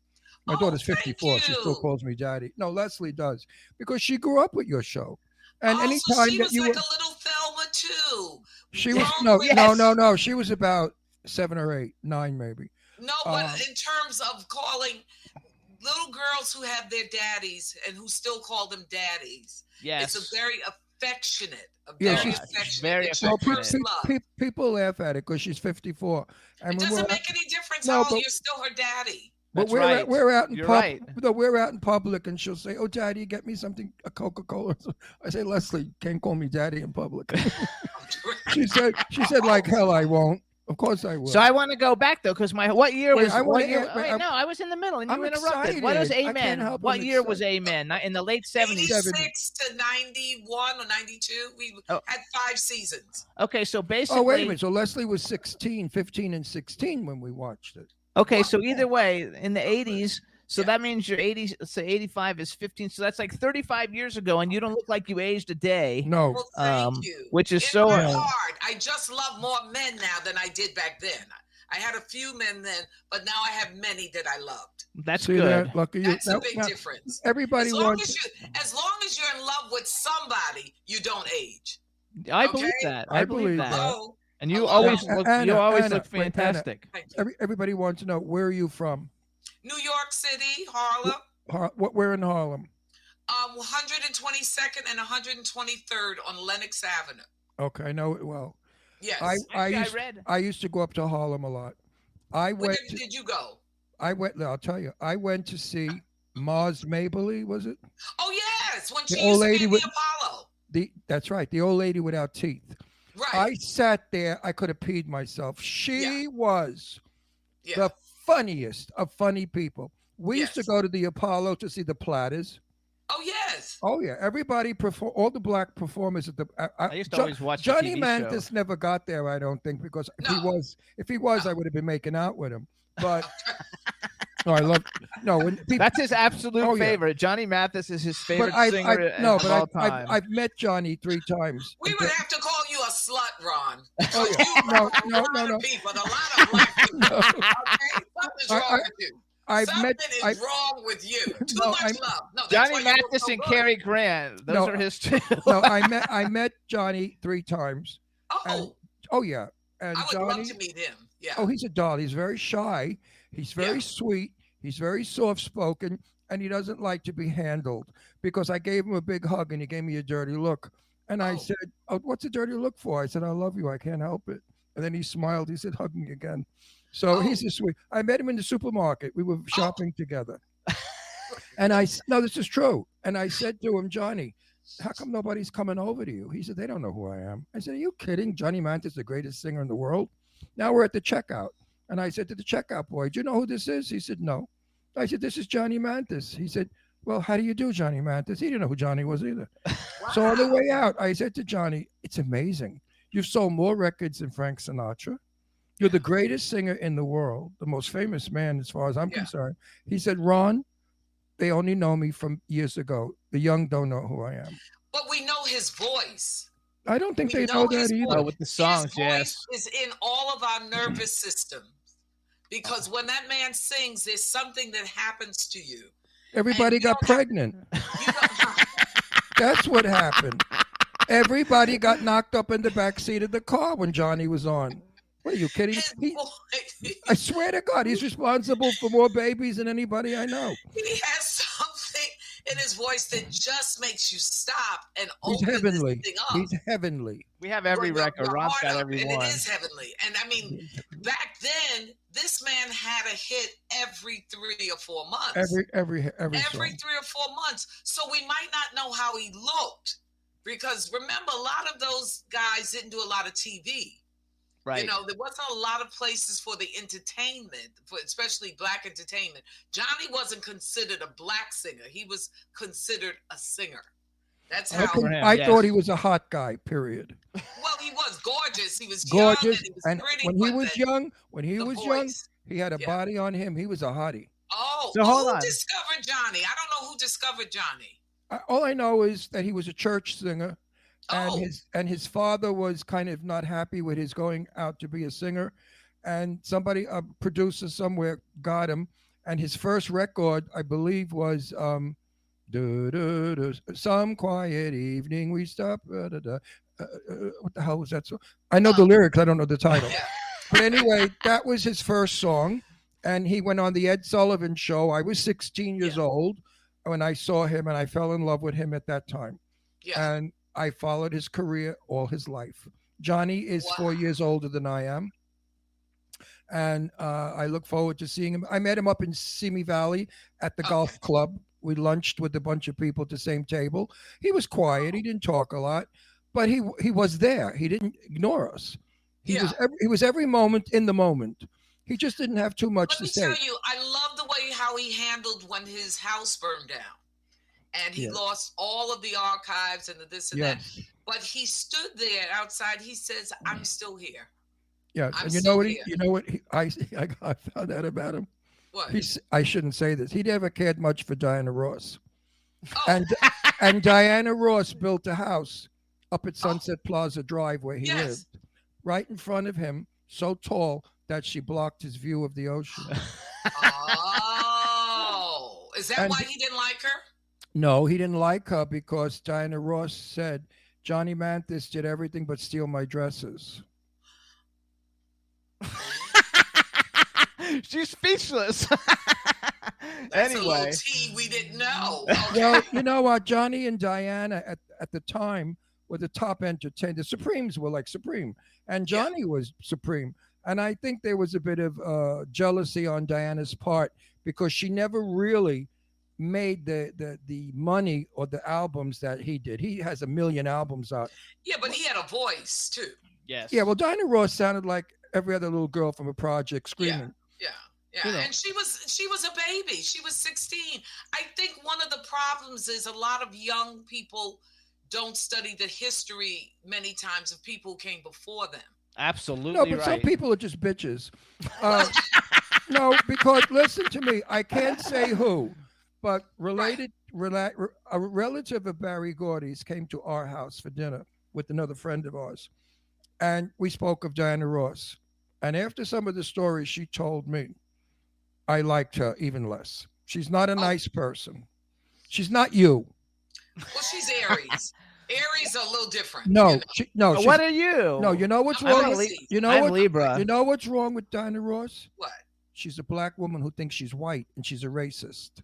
My Oh, daughter's thank 54. She still you. calls me Daddy. No, Leslie does because she grew up with your show. And Oh, anytime so she that was you like were, a little Thelma too. she was Grown women. no. She was about 7 or 8, 9 maybe. No, but in terms of calling little girls who have their daddies and who still call them daddies, Yes. it's a very affectionate, Yeah, very she's affectionate. very it's your affectionate. first love. People laugh at it because she's 54. And It when doesn't we're, make any difference No, how old but- you're still her daddy. but That's we're, right. we're out in You're public. right. No, we're out in public, and she'll say, "Oh, Daddy, get me something, a Coca-Cola." I say, "Leslie, can't call me Daddy in public." she said, like hell, I won't. Of course I will. So I want to go back though, because what year Wait, was I wanna what year? add- wait, wait, I'm- no, I was in the middle and you I'm interrupted. What was excited. I can't Amen? help What I'm year was excited. Amen? In the late 70s. 86 to 91 or 92. We Oh. had 5 seasons. Okay, so basically. Oh, wait a minute. So Leslie was 15 and 16 when we watched it. Okay, so either way, in the 80s, so Yeah. that means you're 80, so 85 is 15, so that's like 35 years ago, and you don't look like you aged a day, No. Well, thank Um, you. which is In so. my heart, I just love more men now than I did back then. I had a few men then, but now I have many that I loved. That's See good. that? Lucky you. That's a Now- big now, difference. Everybody As long wants. as you're in love with somebody, you don't age. I okay. believe that. I I believe believe that. that. Oh, And you Hello. always Anna, look. Anna, You always Anna, look wait, Anna. fantastic. thank you. Everybody wants to know, where are you from? New York City, Harlem, Where in Harlem? 122nd and 123rd on Lenox Avenue. Okay, I know it well. Yes. I used to go up to Harlem a lot. I When went. did you go? I'll tell you. I went to see Mars Mabley. Was it Oh yes, when The she old used to lady be in with- the Apollo. That's right, the old lady without teeth. Right. I sat there. I could have peed myself. She Yeah. was yeah. the funniest of funny people. We used to Yes. go to the Apollo to see the Platters. Oh yes. Oh yeah, everybody all the black performers at the. I used to always watch the Johnny TV Mantis show. never got there, I don't think, because if he No. was, I would have been making out with him. But no, I love when people. That's his absolute Oh, yeah. favorite. Johnny Mathis is his favorite But singer of all time. I've met Johnny 3 times. We would have to call you a slut, Ron. Oh, Because yeah. you No, love a no, lot no, of no. people, a lot of black people. No. Okay? Something's wrong with you. I've Something met. is wrong with you. Too No, much I'm- love. No, that's Johnny why you look Mathis so and good. Cary Grant. Those No, are his two. No, I met Johnny 3 times. And, Oh, yeah, and I would Johnny. love to meet him. Yeah. Oh, he's a doll. He's very shy. He's very Yeah. sweet. He's very soft spoken, and he doesn't like to be handled. Because I gave him a big hug and he gave me a dirty look. And I said, "Oh, what's a dirty look for?" I said, "I love you. I can't help it." And then he smiled. He said, "Hug me again." So he's a sweet. I met him in the supermarket. We were shopping together. And no, this is true. And I said to him, "Johnny, how come nobody's coming over to you?" He said, "They don't know who I am." I said, "Are you kidding? Johnny Mantis, the greatest singer in the world." Now we're at the checkout. And I said to the checkout boy, "Do you know who this is?" He said, "No." I said, "This is Johnny Mantis." He said, "Well, how do you do, Johnny Mantis?" He didn't know who Johnny was either. Wow. So on the way out, I said to Johnny, "It's amazing. You've sold more records than Frank Sinatra. You're the greatest singer in the world, the most famous man as far as I'm concerned." He said, "Ron, they only know me from years ago. The young don't know who I am." But we know his voice. I don't think We they know his that either. voice. Oh, with the songs, his yes. voice is in all of our nervous systems. Because when that man sings, there's something that happens to you. Everybody got pregnant. That's what happened. Everybody got knocked up in the back seat of the car when Johnny was on. What are you kidding? I swear to God, he's responsible for more babies than anybody I know. He has something in his voice that just makes you stop and He's open heavenly. this thing up. He's heavenly. We have every Your record. Ron's heart got up, every and one. it is heavenly. And I mean, back then, this man had a hit every 3 or 4 months. Every Every song. 3 or 4 months. So we might not know how he looked. Because remember, a lot of those guys didn't do a lot of TV. Right. You know, there wasn't a lot of places for the entertainment, for especially black entertainment. Johnny wasn't considered a black singer. He was considered a singer. That's how. I thought he was a hot guy, period. Well, he was gorgeous. He was Gorgeous. young and he was And pretty. when he was young, voice. he had a body on him. He was a hottie. Oh, So hold who on. discovered Johnny? I don't know who discovered Johnny. All I know is that he was a church singer. Oh. And his father was kind of not happy with his going out to be a singer, and somebody, a producer somewhere, got him. And his first record, I believe, was "Some Quiet Evening We Stop." What the hell was that song? I know the lyrics, I don't know the title. But anyway, that was his first song, and he went on the Ed Sullivan Show. I was 16 years old when I saw him, and I fell in love with him at that time. And I followed his career all his life. Johnny is 4 years older than I am. And I look forward to seeing him. I met him up in Simi Valley at the golf club. We lunched with a bunch of people at the same table. He was quiet. He didn't talk a lot, but he was there. He didn't ignore us. He was every moment in the moment. He just didn't have too much to say. Let me tell you, I love the way how he handled when his house burned down. And he lost all of the archives and the this and that. But he stood there outside. He says, "I'm still here." Yeah, and you know what? I found out about him. What? I shouldn't say this. He never cared much for Diana Ross. And Diana Ross built a house up at Sunset Plaza Drive where he lived, right in front of him, so tall that she blocked his view of the ocean. Oh, is that why he didn't like her? No, he didn't like her because Diana Ross said, "Johnny Mantis did everything but steal my dresses." She's speechless. That's anyway, a little tea we didn't know. Okay. Well, you know what? Johnny and Diana at the time were the top entertainers. The Supremes were like Supreme, and Johnny was Supreme. And I think there was a bit of jealousy on Diana's part because she never really made the money or the albums that he did. He has 1 million albums out. Yeah, but he had a voice too. Yes. Yeah, well, Diana Ross sounded like every other little girl from a project screaming. Yeah. You know. And she was a baby. She was 16. I think one of the problems is a lot of young people don't study the history many times of people who came before them. Absolutely No, but some people are just bitches. No, because listen to me. I can't say who, but a relative of Barry Gordy's came to our house for dinner with another friend of ours. And we spoke of Diana Ross. And after some of the stories she told me, I liked her even less. She's not a nice person. She's not you. Well, she's Aries. Aries are a little different. No, you know? What are you? No, you know what's I'm wrong? Pisces. I'm Libra. You know what's wrong with Diana Ross? What? She's a black woman who thinks she's white, and she's a racist.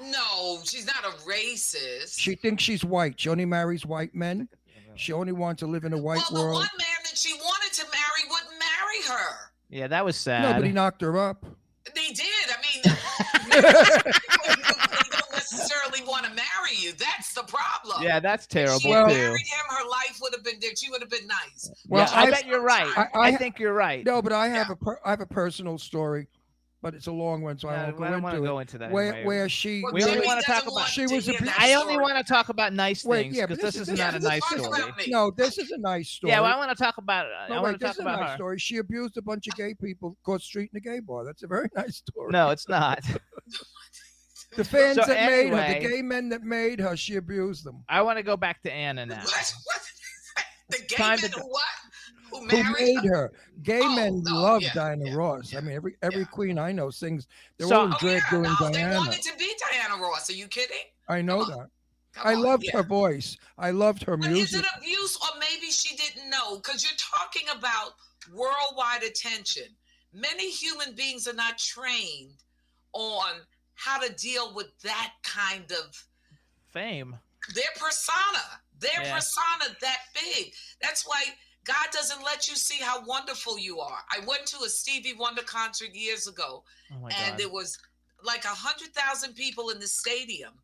No, she's not a racist. She thinks she's white. She only marries white men. She only wanted to live in a white Well, the world. one man that she wanted to marry wouldn't marry her. Yeah, that was sad. No, but he knocked her up. They did. I mean, they don't necessarily want to marry you. That's the problem. Yeah, that's If terrible she had too. married him, her life would have been there. She would have been nice. Well, Yeah, I bet you're right. I think you're right. No, but I have I have a personal story, but it's a long one, so I won't I don't want to go go into into that. Where anyway. where she Well, We only Jimmy wanna talk doesn't about- want she to was hear a- that I only story. want to talk about nice Wait, things yeah, because but this this is is- not a this nice Talk story. about me. No, this is a nice story. Yeah, well, I want to talk about. No, I want wait, to this talk is a about nice her. story. She abused a bunch of gay people, caught street in a gay bar. That's a very nice story. No, it's not. The fans So that made her, anyway- the gay men that made her, she abused them. I want to go back to Anna now. What? The gay Time men to- who what? Who Who married made her? her? Gay Oh, men no, love yeah, Diana yeah, Ross. I mean, every yeah. queen I know sings. They're So- all in Oh, drag yeah, doing no, they Diana. wanted to be Diana Ross. Are you kidding? I know Come on. that. Come I on, loved yeah. her voice. I loved her But is music. it abuse or maybe she didn't know? Because you're talking about worldwide attention. Many human beings are not trained on how to deal with that kind of Fame. their persona. Their Yeah. persona that big. That's why God doesn't let you see how wonderful you are. I went to a Stevie Wonder concert years ago, Oh my and god. there was like 100,000 people in the stadium,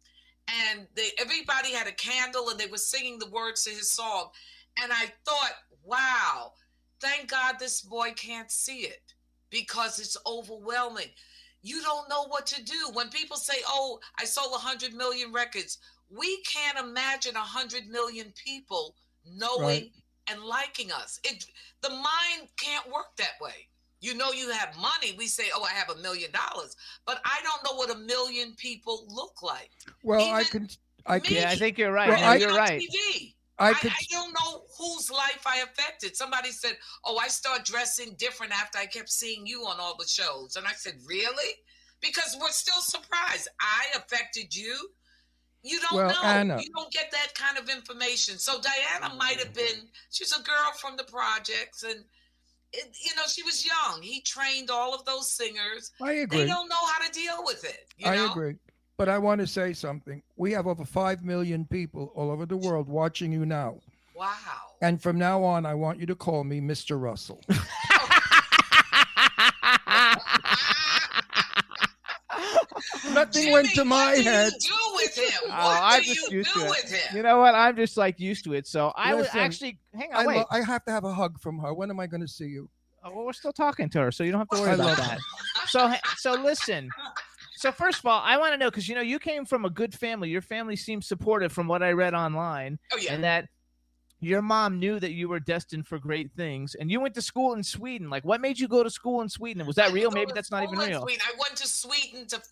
and everybody had a candle and they were singing the words to his song, and I thought, wow, thank God this boy can't see it because it's overwhelming. You don't know what to do when people say, oh, I sold 100 million records. We can't imagine 100 million people knowing Right. and liking us. The mind can't work that way. You know, you have money. We say, oh, I have $1 million, but I don't know what 1 million people look like. Well, Even I can. me. Yeah, I think you're right. Well, No, I- you're on right. TV. I I could. don't know whose life I affected. Somebody said, oh, I start dressing different after I kept seeing you on all the shows. And I said, really? Because we're still surprised. I affected you. You don't Well, know. Anna. You don't get that kind of information. So Diana might have been, she's a girl from the projects. And, she was young. He trained all of those singers. I They agree. don't know how to deal with it. You I know? agree. But I want to say something. We have over 5 million people all over the world watching you now. Wow. And from now on, I want you to call me Mr. Russell. Nothing Jimmy, went to my what head. do you do with him? Oh, What I'm do just you used do to it. with him? You know what? I'm just like used to it. So I would Listen, actually hang on. Wait. I have to have a hug from her. When am I going to see you? Oh, well, we're still talking to her, so you don't have to worry I about love that. So listen. So first of all, I want to know because you came from a good family. Your family seems supportive from what I read online, Oh, yeah. and that your mom knew that you were destined for great things, and you went to school in Sweden. Like, what made you go to school in Sweden? Was that I real? go Maybe to that's not even school in real. Sweden. I went to Sweden to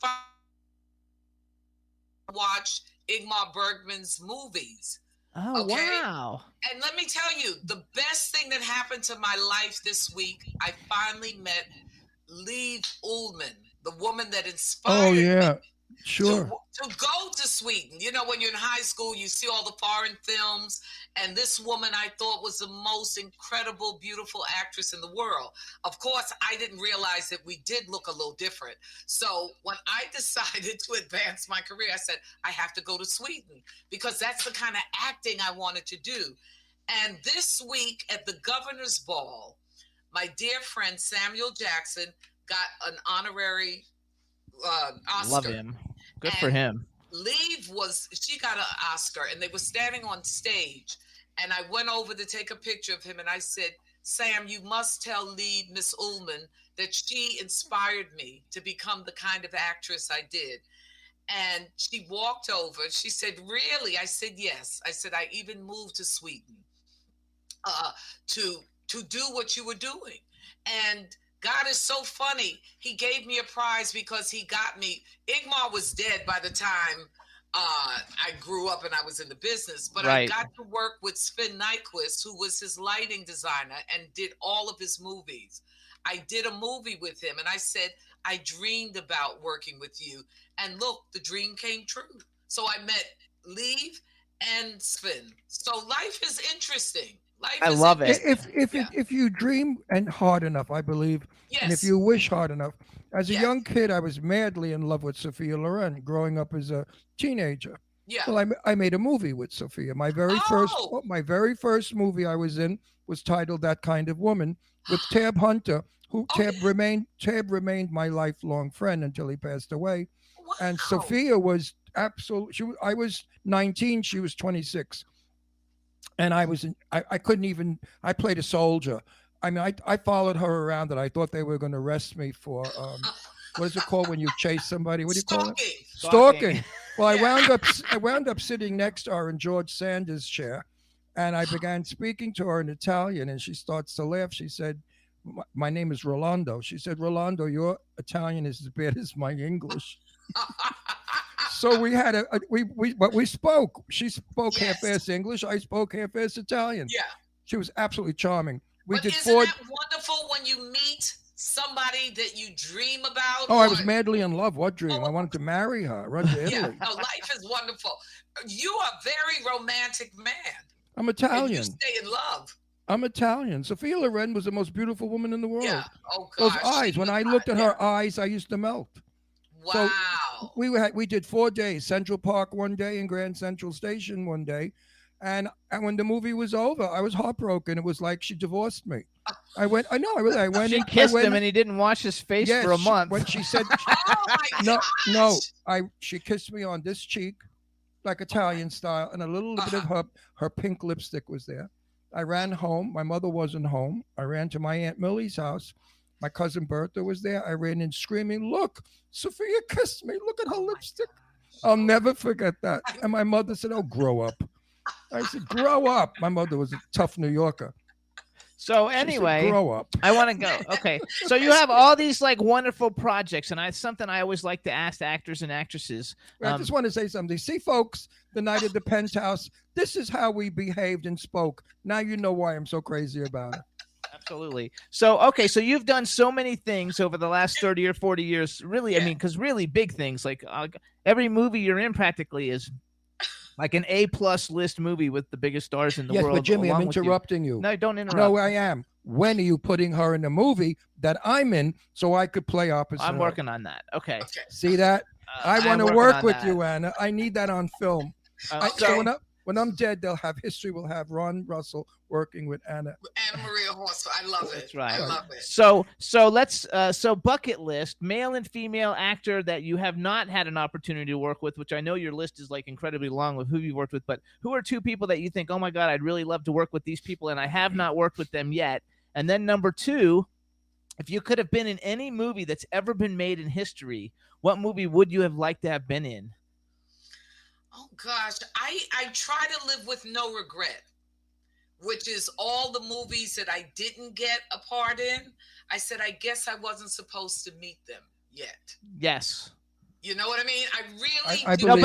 watch Ingmar Bergman's movies. Oh Okay. wow! And let me tell you, the best thing that happened to my life this week, I finally met Liv Ullmann, the woman that inspired Oh, yeah. me Sure. to go to Sweden. You know, when you're in high school, you see all the foreign films, and this woman I thought was the most incredible, beautiful actress in the world. Of course, I didn't realize that we did look a little different. So when I decided to advance my career, I said, I have to go to Sweden because that's the kind of acting I wanted to do. And this week at the governor's ball, my dear friend Samuel Jackson got an honorary Oscar. Love him. Good for And him. She got an Oscar, and they were standing on stage, and I went over to take a picture of him, and I said, Sam, you must tell Miss Ullmann that she inspired me to become the kind of actress I did. And she walked over. She said, really? I said, yes. I said, I even moved to Sweden to do what you were doing. And God is so funny. He gave me a prize because he got me. Ingmar was dead by the time I grew up and I was in the business, but Right. I got to work with Sven Nykvist, who was his lighting designer and did all of his movies. I did a movie with him, and I said, I dreamed about working with you. And look, the dream came true. So I met Liv and Sven. So life is interesting. I love it. If you dream and hard enough, I believe, and if Yes. you wish hard enough. As a Yes. young kid, I was madly in love with Sophia Loren growing up as a teenager. Yeah. Well, I made a movie with Sophia. My very first movie I was in was titled That Kind of Woman with Tab Hunter, who Tab remained my lifelong friend until he passed away. Wow. And Sophia was I was 19, she was 26. And I couldn't even, I played a soldier. I mean, I followed her around and I thought they were going to arrest me for, what is it called when you chase somebody? What do you call it? Stalking. Well, I wound up sitting next to her in George Sanders' chair, and I began speaking to her in Italian, and she starts to laugh. She said, "My name is Rolando." She said, "Rolando, your Italian is as bad as my English." So we had we spoke. She spoke half-ass English. I spoke half-ass Italian. Yeah. She was absolutely charming. But isn't that wonderful when you meet somebody that you dream about? Oh, I was madly in love. What dream? I wanted to marry her. Run to Italy. Yeah, life is wonderful. You are a very romantic man. I'm Italian. And you stay in love. I'm Italian. Sophia Loren was the most beautiful woman in the world. Yeah. Oh, gosh. Those eyes. When I looked at her eyes, I used to melt. Wow. So we did 4 days. Central Park one day and Grand Central Station one day. And when the movie was over, I was heartbroken. It was like she divorced me. I went. She kissed him, and he didn't wash his face for a month. When she said, she kissed me on this cheek, like Italian style, and a little bit of her pink lipstick was there. I ran home. My mother wasn't home. I ran to my Aunt Millie's house. My cousin Bertha was there. I ran in screaming, "Look, Sophia kissed me. Look at her lipstick." I'll never forget that. And my mother said, "Oh, grow up." I said, "Grow up." My mother was a tough New Yorker. So anyway, said, grow up. I want to go. Okay. So you have all these like wonderful projects, and something I always like to ask actors and actresses. I just want to say something. See, folks, the night at the Penthouse, this is how we behaved and spoke. Now you know why I'm so crazy about it. Absolutely. So, okay. So you've done so many things over the last 30 or 40 years. Really, I mean, because really big things, like every movie you're in practically is like an A+ list movie with the biggest stars in the world. Yes, but Jimmy, I'm interrupting you. No, don't interrupt. No, I am. When are you putting her in a movie that I'm in so I could play opposite I'm her? working on that. Okay. See that? I want to work with you, Anna. I need that on film. So when I'm dead, they'll have history. We'll have Ron Russell working with Anna. Anna Maria Horsford. I love it. That's right. I love it. So let's bucket list, male and female actor that you have not had an opportunity to work with, which I know your list is like incredibly long with who you've worked with, but who are two people that you think, oh my God, I'd really love to work with these people and I have not worked with them yet? And then number two, if you could have been in any movie that's ever been made in history, what movie would you have liked to have been in? Oh gosh, I try to live with no regret, which is all the movies that I didn't get a part in. I said, I guess I wasn't supposed to meet them yet. Yes. You know what I mean? I really I do. No,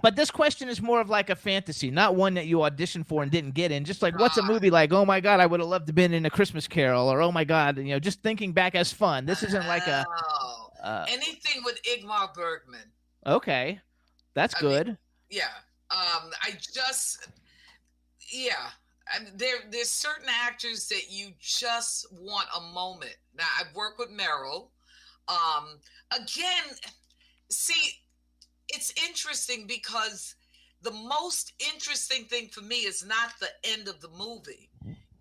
but this question is more of like a fantasy, not one that you auditioned for and didn't get in. Just like, what's a movie like? Oh my God, I would have loved to have been in A Christmas Carol, or oh my God, just thinking back as fun. This isn't like anything with Ingmar Bergman. Okay, that's good. Yeah. There's certain actors that you just want a moment. Now, I've worked with Meryl. Again, see, it's interesting because the most interesting thing for me is not the end of the movie.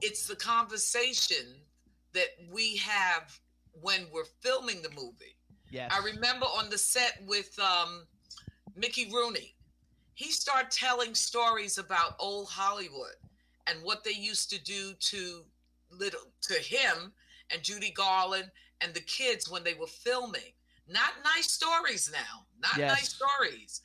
It's the conversation that we have when we're filming the movie. Yes. I remember on the set with Mickey Rooney. He started telling stories about old Hollywood and what they used to do to him and Judy Garland and the kids when they were filming. Not nice stories now, nice stories.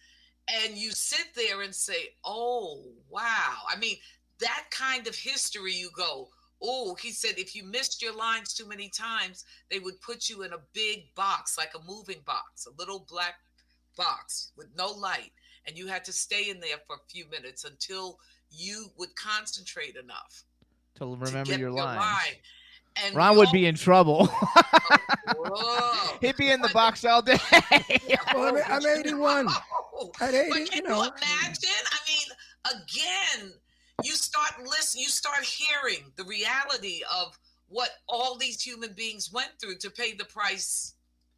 And you sit there and say, oh, wow. I mean, that kind of history, you go, oh, he said, if you missed your lines too many times, they would put you in a big box, like a moving box, a little black box with no light. And you had to stay in there for a few minutes until you would concentrate enough to remember your lines. And Ron would be in trouble. He'd be in the box all day. Well, I'm 81. At 80, but can you imagine? I mean, again, you start listening, you start hearing the reality of what all these human beings went through to pay the price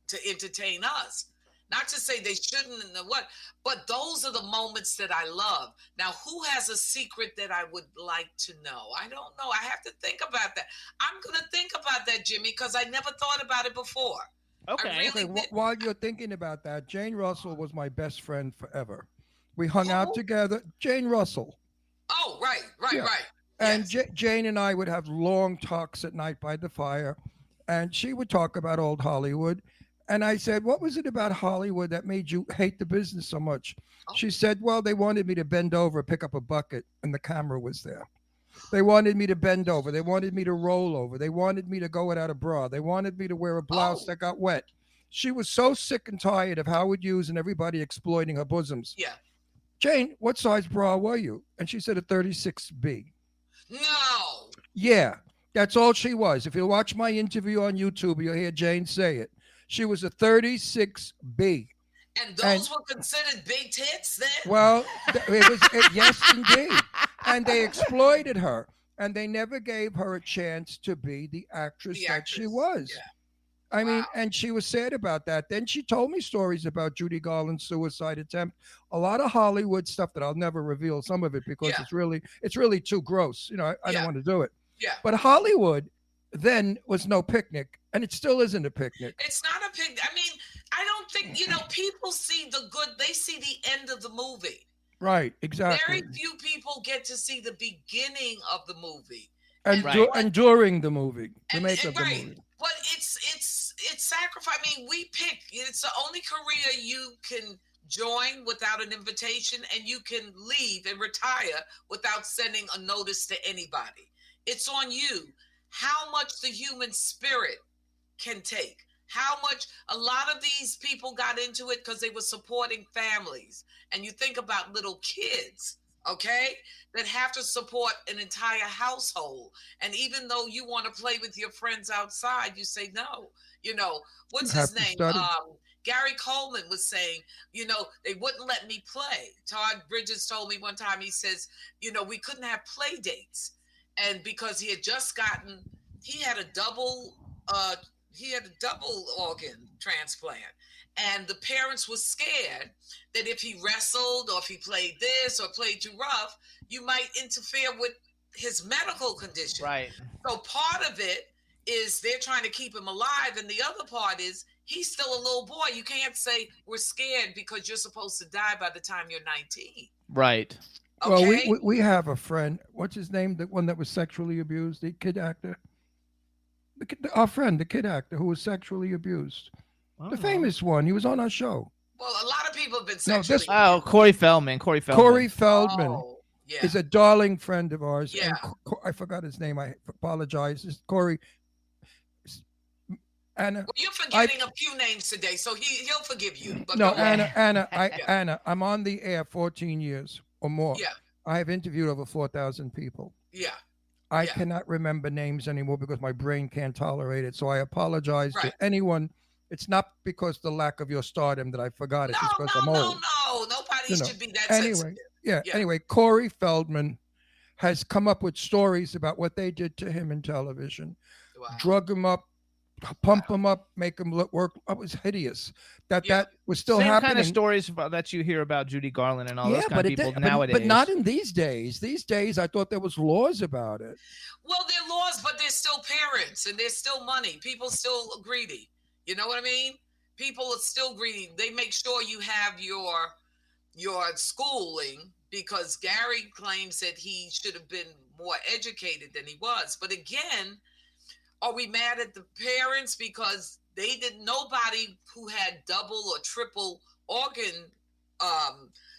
to entertain us. Not to say they shouldn't and what, but those are the moments that I love. Now, who has a secret that I would like to know? I don't know. I have to think about that. I'm going to think about that, Jimmy, because I never thought about it before. Okay. While you're thinking about that, Jane Russell was my best friend forever. We hung out together. Jane Russell. Oh, right. And Yes. Jane and I would have long talks at night by the fire, and she would talk about old Hollywood. And I said, what was it about Hollywood that made you hate the business so much? Oh. She said, well, they wanted me to bend over, pick up a bucket, and the camera was there. They wanted me to bend over. They wanted me to roll over. They wanted me to go without a bra. They wanted me to wear a blouse that got wet. She was so sick and tired of Howard Hughes and everybody exploiting her bosoms. Yeah. Jane, what size bra were you? And she said a 36B. No. Yeah, that's all she was. If you watch my interview on YouTube, you'll hear Jane say it. She was a 36B. And those were considered big tits then? Well, yes, indeed. And they exploited her, and they never gave her a chance to be the actress that she was. Yeah. I mean, and she was sad about that. Then she told me stories about Judy Garland's suicide attempt. A lot of Hollywood stuff that I'll never reveal some of it because it's really too gross. You know, I don't want to do it. Yeah. But Hollywood then was no picnic, and it still isn't a picnic. It's not a picnic. I mean, I don't think, people see the good. They see the end of the movie. Right, exactly. Very few people get to see the beginning of the movie. And during the movie, the makeup of the movie. But it's sacrifice. I mean, we pick. It's the only career you can join without an invitation, and you can leave and retire without sending a notice to anybody. It's on you. How much the human spirit can take. How much a lot of these people got into it because they were supporting families. And you think about little kids, okay, that have to support an entire household. And even though you want to play with your friends outside, you say no. What's his name? Gary Coleman was saying, they wouldn't let me play. Todd Bridges told me one time, he says, we couldn't have play dates. And because he had just he had a double organ transplant. And the parents were scared that if he wrestled or if he played this or played too rough, you might interfere with his medical condition. Right. So part of it is they're trying to keep him alive. And the other part is he's still a little boy. You can't say we're scared because you're supposed to die by the time you're 19. Right. Okay? Well, we have a friend. What's his name? The one that was sexually abused, the kid actor. Our friend, the kid actor who was sexually abused. The famous one. He was on our show. Well, a lot of people have been sexually Corey Feldman. Corey Feldman is a darling friend of ours. Yeah. And I forgot his name. I apologize. It's Corey. Anna. Well, you're forgetting a few names today, so he'll forgive you. But no, Anna, I'm on the air 14 years or more. Yeah. I have interviewed over 4,000 people. Yeah. I cannot remember names anymore because my brain can't tolerate it. So I apologize to anyone. It's not because the lack of your stardom that I forgot it. It's because I'm old. No. Nobody should be that sensitive. Anyway, Corey Feldman has come up with stories about what they did to him in television. Wow. Drug him up, pump him up, make him work. It was hideous. That was still Same happening. kind of stories that you hear about Judy Garland and all those kind of people nowadays. But not in these days. These days, I thought there was laws about it. Well, there are laws, but there's still parents and there's still money. People still are greedy. You know what I mean? People are still greedy. They make sure you have your schooling because Gary claims that he should have been more educated than he was. But again, are we mad at the parents because nobody who had double or triple organ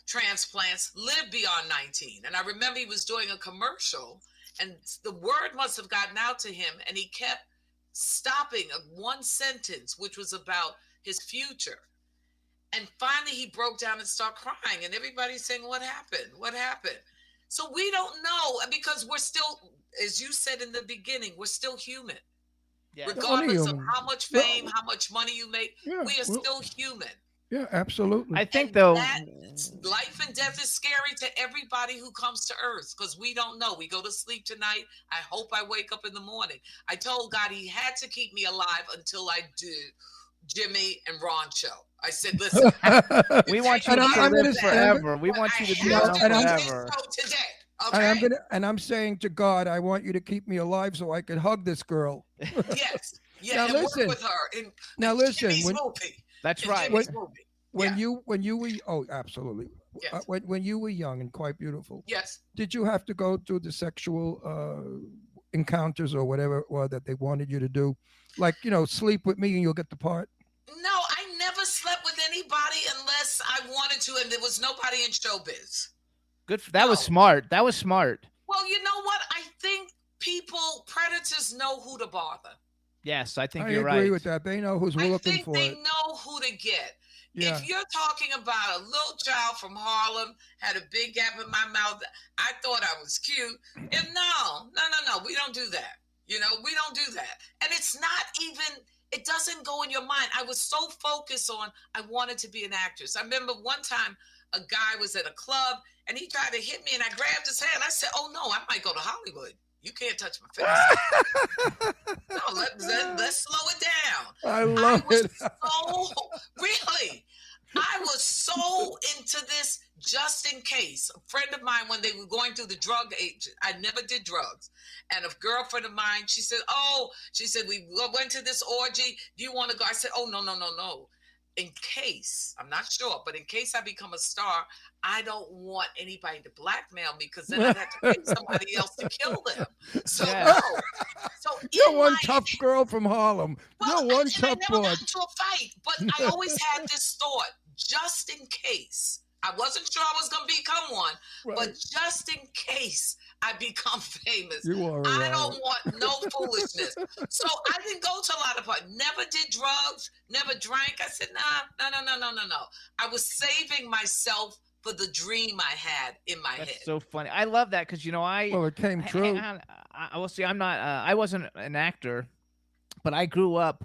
transplants lived beyond 19. And I remember he was doing a commercial and the word must have gotten out to him and he kept stopping one sentence, which was about his future. And finally he broke down and started crying and everybody's saying, what happened? What happened? So we don't know because we're still, as you said in the beginning, we're still human. Yeah. Regardless of how much fame, how much money you make, we are still human. Yeah, absolutely. I think though, life and death is scary to everybody who comes to earth because we don't know. We go to sleep tonight. I hope I wake up in the morning. I told God he had to keep me alive until I do Jimmy and Ron show. I said, listen, We want you And to I'm live gonna- forever. We want you to be around forever. Today, and I'm saying to God, I want you to keep me alive so I could hug this girl. Yes. Yeah, Now and listen. work with her. Now listen, Jimmy's when- movie. That's In right. Jimmy's movie. When Yeah. you were absolutely. Yes. When you were young and quite beautiful, Yes. did you have to go through the sexual encounters or whatever it was that they wanted you to do? Like, sleep with me and you'll get the part. No, I never slept with anybody unless I wanted to, and there was nobody in showbiz. Good. That was smart. That was smart. Well, you know what? I think predators know who to bother. Yes, I think I you're agree right. with that. They know who's I looking think for they it. know who to get. Yeah. If you're talking about a little child from Harlem, had a big gap in my mouth, I thought I was cute. And no, we don't do that. We don't do that. And it's not even, it doesn't go in your mind. I was so focused on, I wanted to be an actress. I remember one time a guy was at a club and he tried to hit me and I grabbed his hand. I said, oh no, I might go to Hollywood. You can't touch my face. No, let's slow it down. I love it. I was so into this just in case. A friend of mine, when they were going through the drug age, I never did drugs. And a girlfriend of mine, she said, we went to this orgy. Do you want to go? I said, oh, no. In case, I'm not sure, but in case I become a star, I don't want anybody to blackmail me because then I'd have to pay somebody else to kill them. So no. So You're one tough girl from Harlem. Well, You're one and tough I never boy. got into a fight, but I always had this thought, just in case. I wasn't sure I was going to become one, but just in case I become famous, You are I right. don't want no foolishness. So I didn't go to a lot of parties. Never did drugs, never drank. I said, no. I was saving myself for the dream I had in my head. That's so funny. I love that because Well, it came true. I will see. I'm not. I wasn't an actor, but I grew up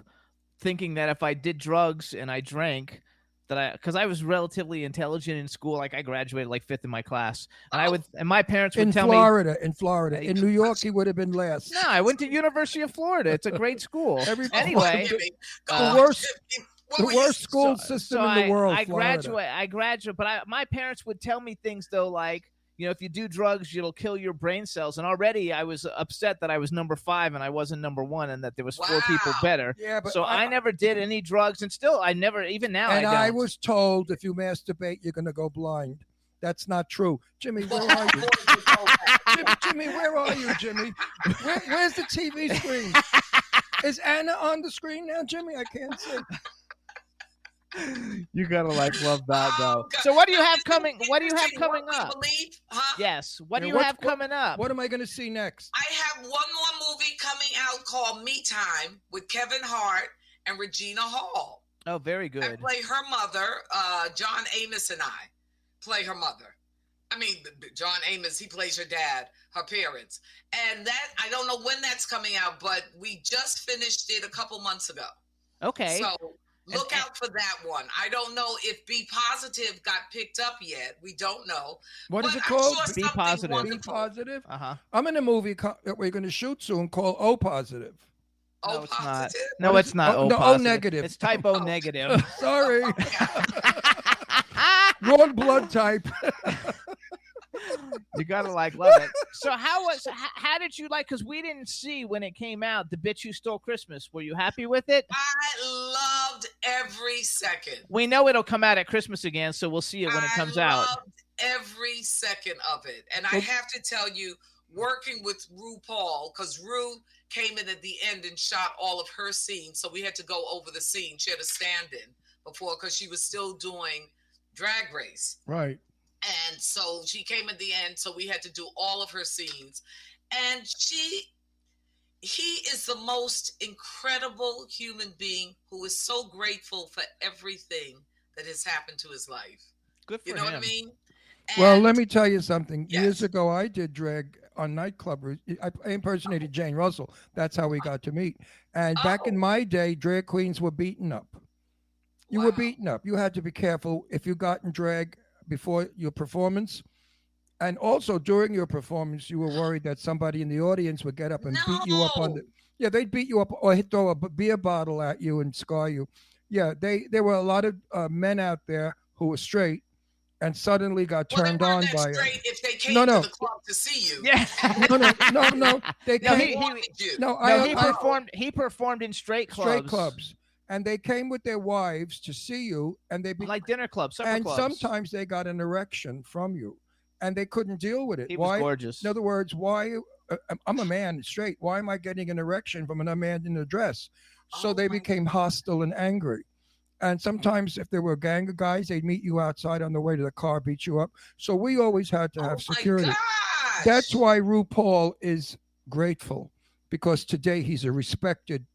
thinking that if I did drugs and I drank, because I was relatively intelligent in school. Like I graduated like 5th in my class, and and my parents would tell me in Florida, in New York, he would have been last. No, I went to University of Florida. It's a great school. Anyway, the worst school system in the world. I Florida. graduate, but my parents would tell me things though, like, if you do drugs, it'll kill your brain cells. And already I was upset that I was number 5 and I wasn't number 1, and that there was 4 people better. Yeah, but so I never did any drugs, and still I never, even now. And I don't. was told if you masturbate, you're going to go blind. That's not true. Jimmy, where are you? Jimmy, where are you, Jimmy? Where's the TV screen? Is Anna on the screen now, Jimmy? I can't see. You gotta love that though. So what do you have coming? What do you have coming up? Yes. What do you have coming up? What am I going to see next? I have one more movie coming out called Me Time with Kevin Hart and Regina Hall. Oh, very good. I play her mother. John Amos and I play her mother. I mean, John Amos, he plays her dad, her parents. And that, I don't know when that's coming out, but we just finished it a couple months ago. Okay. So look out for that one. I don't know if Be Positive got picked up yet. We don't know. What is But it I'm called? sure Be something Positive. wonderful. Be Positive? Uh-huh. I'm in a movie that we're going to shoot soon called O Positive. No, it's not. Positive? No, it's not. Oh, no, O positive. negative. It's type O negative. Sorry. Wrong blood type. You gotta love it. So how did you like? Because we didn't see when it came out, The Bitch Who Stole Christmas. Were you happy with it? I loved every second. We know it'll come out at Christmas again, so we'll see it when it comes out. I loved every second of it. And I have to tell you, working with RuPaul, because Ru came in at the end and shot all of her scenes, so we had to go over the scene. She had a stand-in before because she was still doing Drag Race. Right. And so she came at the end, so we had to do all of her scenes. And he is the most incredible human being who is so grateful for everything that has happened to his life. Good for You know him. what I mean? Well, And- let me tell you something. Yes. Years ago, I did drag on nightclub. I impersonated Jane Russell. That's how we got to meet. And back in my day, drag queens were beaten up. You were beaten up. You had to be careful if you got in drag before your performance. And also during your performance, you were worried that somebody in the audience would get up and beat you up on the... Yeah, they'd beat you up or throw a beer bottle at you and scar you. Yeah, there were a lot of men out there who were straight and suddenly got Well, they turned weren't on that by straight if they came No, no. to the club to see you. Yeah. no. They No, came. wanted you. No, he performed in straight clubs. straight clubs, and they came with their wives to see you, and they Like dinner clubs, supper and clubs. sometimes they got an erection from you, and they couldn't deal with it. He was Why? gorgeous. In other words, why? I'm a man, straight. Why am I getting an erection from another man in a dress? So Oh they my became hostile and angry. And sometimes, if there were a gang of guys, they'd meet you outside on the way to the car, beat you up. So we always had to have security. My gosh. That's why RuPaul is grateful, because today he's a respected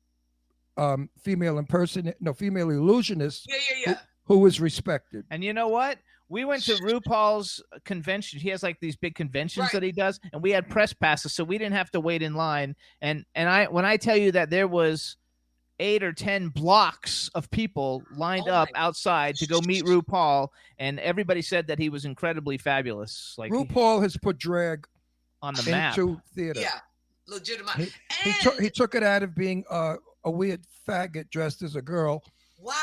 female illusionist Yeah. who is respected. And you know what? We went to RuPaul's convention. He has like these big conventions Right. that he does, and we had press passes, so we didn't have to wait in line. And when I tell you that there was 8 or 10 blocks of people lined Oh up my outside to go meet RuPaul, and everybody said that he was incredibly fabulous. Like RuPaul has put drag on the map. into theater. Yeah. Legitimate. He took it out of being a weird faggot dressed as a girl Wow.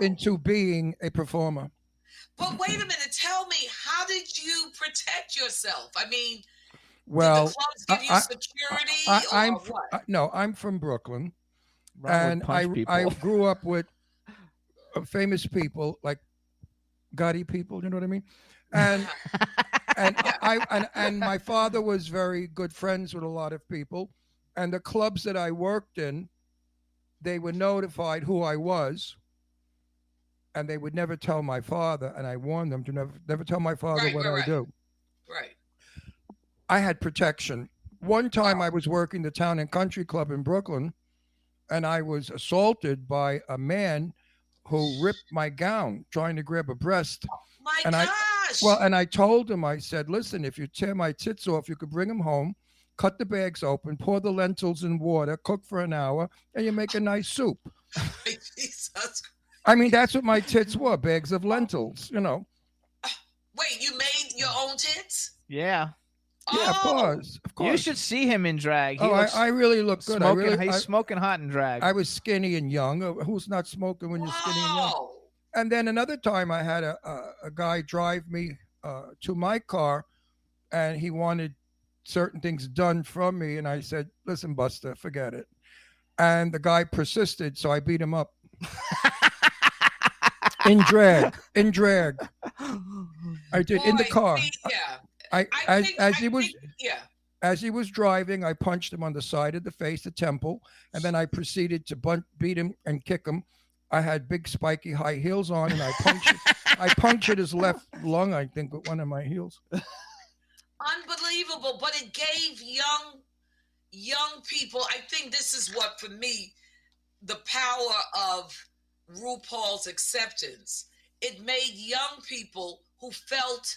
into being a performer. But wait a minute. Tell me, how did you protect yourself? I mean, Well, did the clubs give you security I'm or what? no, I'm from Brooklyn, Ron would and punch people. I grew up with famous people like Gotti people. You know what I mean? And and my father was very good friends with a lot of people, and the clubs that I worked in, they were notified who I was, and they would never tell my father, and I warned them to never tell my father Right, what right, I right. do. Right. I had protection. One time I was working the Town and Country Club in Brooklyn, and I was assaulted by a man who ripped my gown trying to grab a breast. My And gosh. and I told him, I said, listen, if you tear my tits off, you could bring them home, cut the bags open, pour the lentils in water, cook for an hour, and you make a nice soup. Jesus. I mean, that's what my tits were, bags of lentils, you know. Wait, you made your own tits? Yeah. Yeah, of Oh. course. Of course. You should see him in drag. He Oh, looks I really look good. he's smoking hot in drag. I was skinny and young. Who's not smoking when you're skinny and young? Wow. And then another time I had a guy drive me to my car, and he wanted certain things done from me. And I said, listen, Buster, forget it. And the guy persisted, so I beat him up. In drag. I did, in the Boy, car. see, yeah. Yeah. As he was driving, I punched him on the side of the face, the temple, and then I proceeded to beat him and kick him. I had big spiky high heels on, and I punctured his left lung, I think, with one of my heels. Unbelievable. But it gave young people, I think this is what, for me, the power of RuPaul's acceptance. It made young people who felt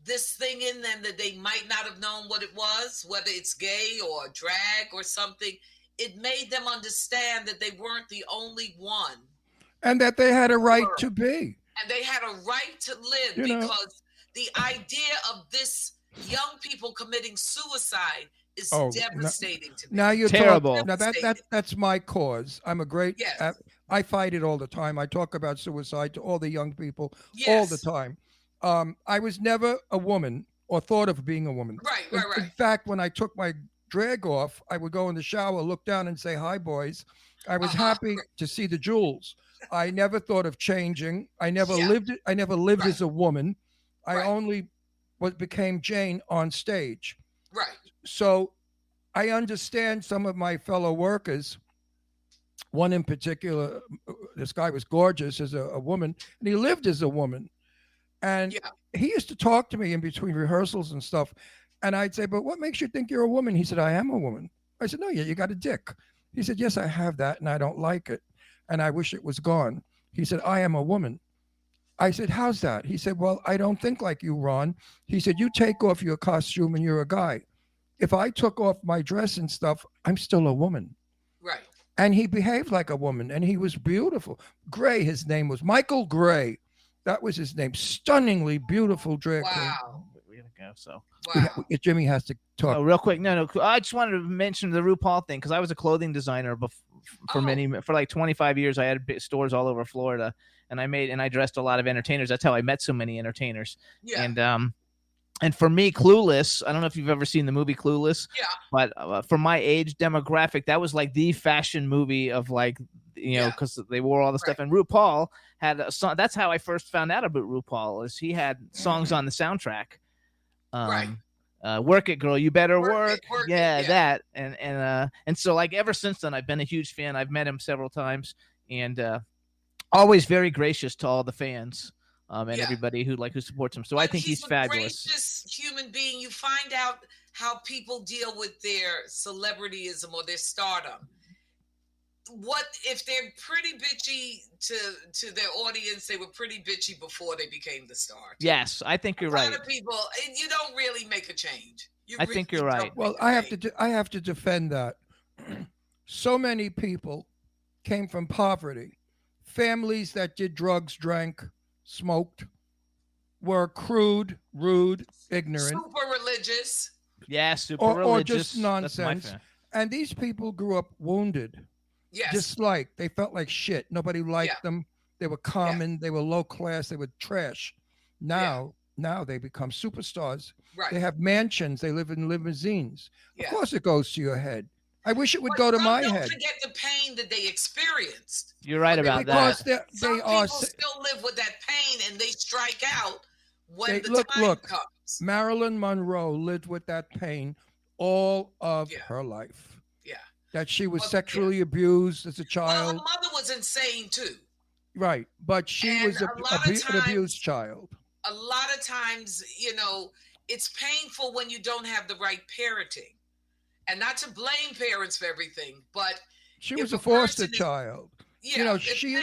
this thing in them that they might not have known what it was, whether it's gay or drag or something. It made them understand that they weren't the only one. And that they had a right to be. And they had a right to live, You know. because the idea of this young people committing suicide is Oh, devastating to me. Now you're Terrible. Now that's my cause. I'm a great. Yes. I fight it all the time. I talk about suicide to all the young people all Yes. the time. I was never a woman or thought of being a woman. Right. In fact, when I took my drag off, I would go in the shower, look down, and say, "Hi, boys." I was happy to see the jewels. I never thought of changing. I never lived. I never lived as a woman. I only became Jane on stage. Right. So I understand some of my fellow workers. One in particular, this guy was gorgeous as a woman, and he lived as a woman. And he used to talk to me in between rehearsals and stuff. And I'd say, but what makes you think you're a woman? He said, I am a woman. I said, no, you got a dick. He said, yes, I have that, and I don't like it. And I wish it was gone. He said, I am a woman. I said, how's that? He said, well, I don't think like you, Ron. He said, you take off your costume and you're a guy. If I took off my dress and stuff, I'm still a woman. Right. And he behaved like a woman, and he was beautiful. Gray, his name was Michael Gray. That was his name. Stunningly beautiful drag queen. Wow. We're gonna go. So Jimmy has to talk. real quick. No. I just wanted to mention the RuPaul thing because I was a clothing designer for like 25 years. I had stores all over Florida, and I dressed a lot of entertainers. That's how I met so many entertainers. Yeah. And for me, Clueless, I don't know if you've ever seen the movie Clueless, Yeah. but for my age demographic, that was like the fashion movie of like, because they wore all the stuff. And RuPaul had a song. That's how I first found out about RuPaul, is he had songs on the soundtrack. Work It, Girl, You Better Work. That. And so like ever since then, I've been a huge fan. I've met him several times, and always very gracious to all the fans. And everybody who supports him. So I think he's fabulous. Gracious human being. You find out how people deal with their celebrityism or their stardom. What if they're pretty bitchy to their audience? They were pretty bitchy before they became the star. Yes, I think you're right. A lot of people, you don't really make a change. I think you're right. Well, I have to defend that. So many people came from poverty, families that did drugs, drank, smoked, were crude, rude, ignorant, super religious. Yeah, super religious. Or just nonsense. And these people grew up wounded. Yes. Disliked. They felt like shit. Nobody liked them. They were common. They were low class. They were trash. Now they become superstars. Right. They have mansions. They live in limousines. Of course it goes to your head. I wish it would go to my head. Don't forget the pain that they experienced. You're right about that. Because some people still live with that pain, and they strike out when the time comes. Marilyn Monroe lived with that pain all of her life. Yeah. That she was sexually abused as a child. Well, her mother was insane too. Right, but she was an abused child. A lot of times, it's painful when you don't have the right parenting. And not to blame parents for everything, but she was a foster child. Yeah, if your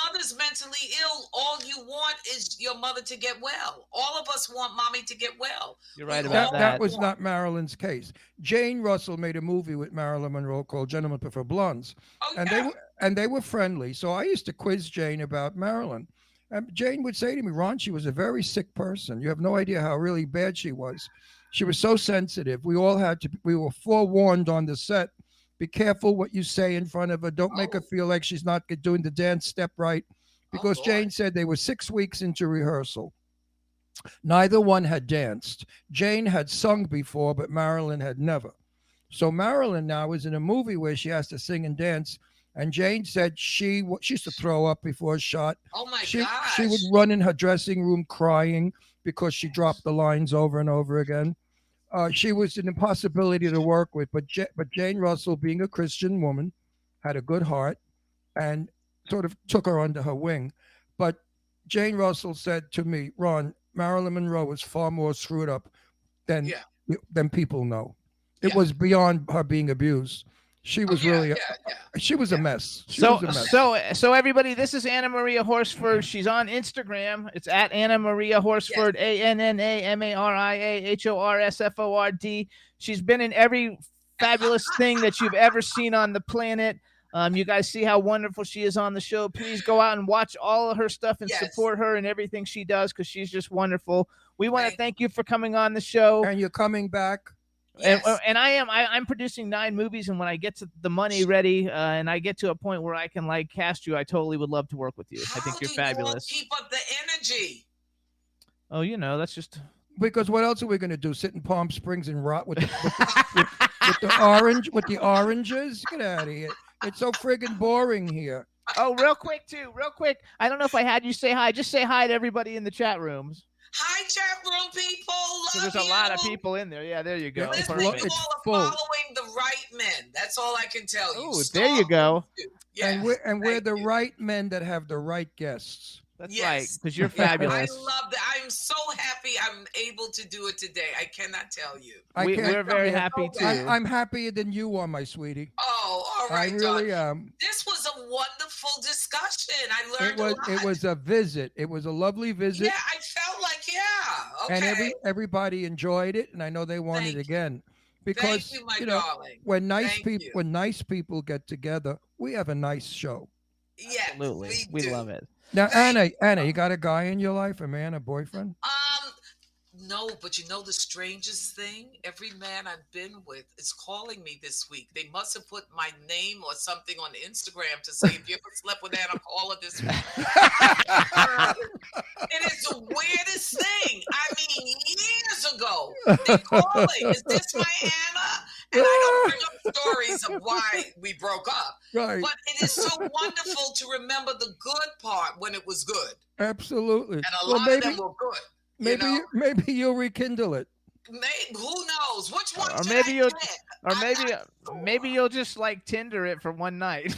mother's mentally ill, all you want is your mother to get well. All of us want mommy to get well. You're right about that. That was not Marilyn's case. Jane Russell made a movie with Marilyn Monroe called Gentlemen Prefer Blondes. They were friendly. So I used to quiz Jane about Marilyn. And Jane would say to me, Ron, she was a very sick person. You have no idea how really bad she was. She was so sensitive. We were forewarned on the set. Be careful what you say in front of her. Don't make her feel like she's not doing the dance step right. Because Jane said they were 6 weeks into rehearsal. Neither one had danced. Jane had sung before, but Marilyn had never. So Marilyn now is in a movie where she has to sing and dance. And Jane said she used to throw up before a shot. Oh, my gosh. She would run in her dressing room crying because she dropped the lines over and over again. She was an impossibility to work with, but Jane Russell, being a Christian woman, had a good heart and sort of took her under her wing. But Jane Russell said to me, Ron, Marilyn Monroe was far more screwed up than people know. It was beyond her being abused. She was she was a mess. So everybody, this is Anna Maria Horsford. She's on Instagram. It's at Anna Maria Horsford, ANNAMARIAHORSFORD. She's been in every fabulous thing that you've ever seen on the planet. You guys see how wonderful she is on the show. Please go out and watch all of her stuff and support her and everything she does, because she's just wonderful. We want to thank you for coming on the show. And you're coming back. Yes. And I'm producing 9 movies, and when I get to the money ready and I get to a point where I can cast you, I totally would love to work with you. I think you're fabulous. Keep up the energy. Oh, that's just because what else are we going to do? Sit in Palm Springs and rot with the oranges? Get out of here! It's so friggin' boring here. Oh, real quick. I don't know if I had you say hi. Just say hi to everybody in the chat rooms. Hi, chat room people. So there's a lot of people in there. Yeah, there you go. Listen, you all are following the right men. That's all I can tell you. Oh, there you go. Yeah. We're the right men that have the right guests. That's right, because you're fabulous. I love that. I'm so happy I'm able to do it today. I cannot tell you. We're very happy too. I'm happier than you are, my sweetie. Oh, all right. I really am. This was a wonderful discussion. I learned a lot. It was a visit. It was a lovely visit. Yeah, I felt like, okay. And everybody enjoyed it, and I know they want it again. Because thank you, my darling. When nice people get together, we have a nice show. Yes, absolutely. We love it. Now, Anna, you got a guy in your life, a man, a boyfriend? No, but you know the strangest thing? Every man I've been with is calling me this week. They must have put my name or something on Instagram to say, if you ever slept with Anna, call her this week. It is the weirdest thing. I mean, years ago, they're calling. Is this my Anna? And I don't bring up stories of why we broke up. Right. But it is so wonderful to remember the good part when it was good. Absolutely. And a lot of them were good. Maybe you'll rekindle it. Maybe, who knows? Which one? Or maybe you'll just like Tinder it for one night.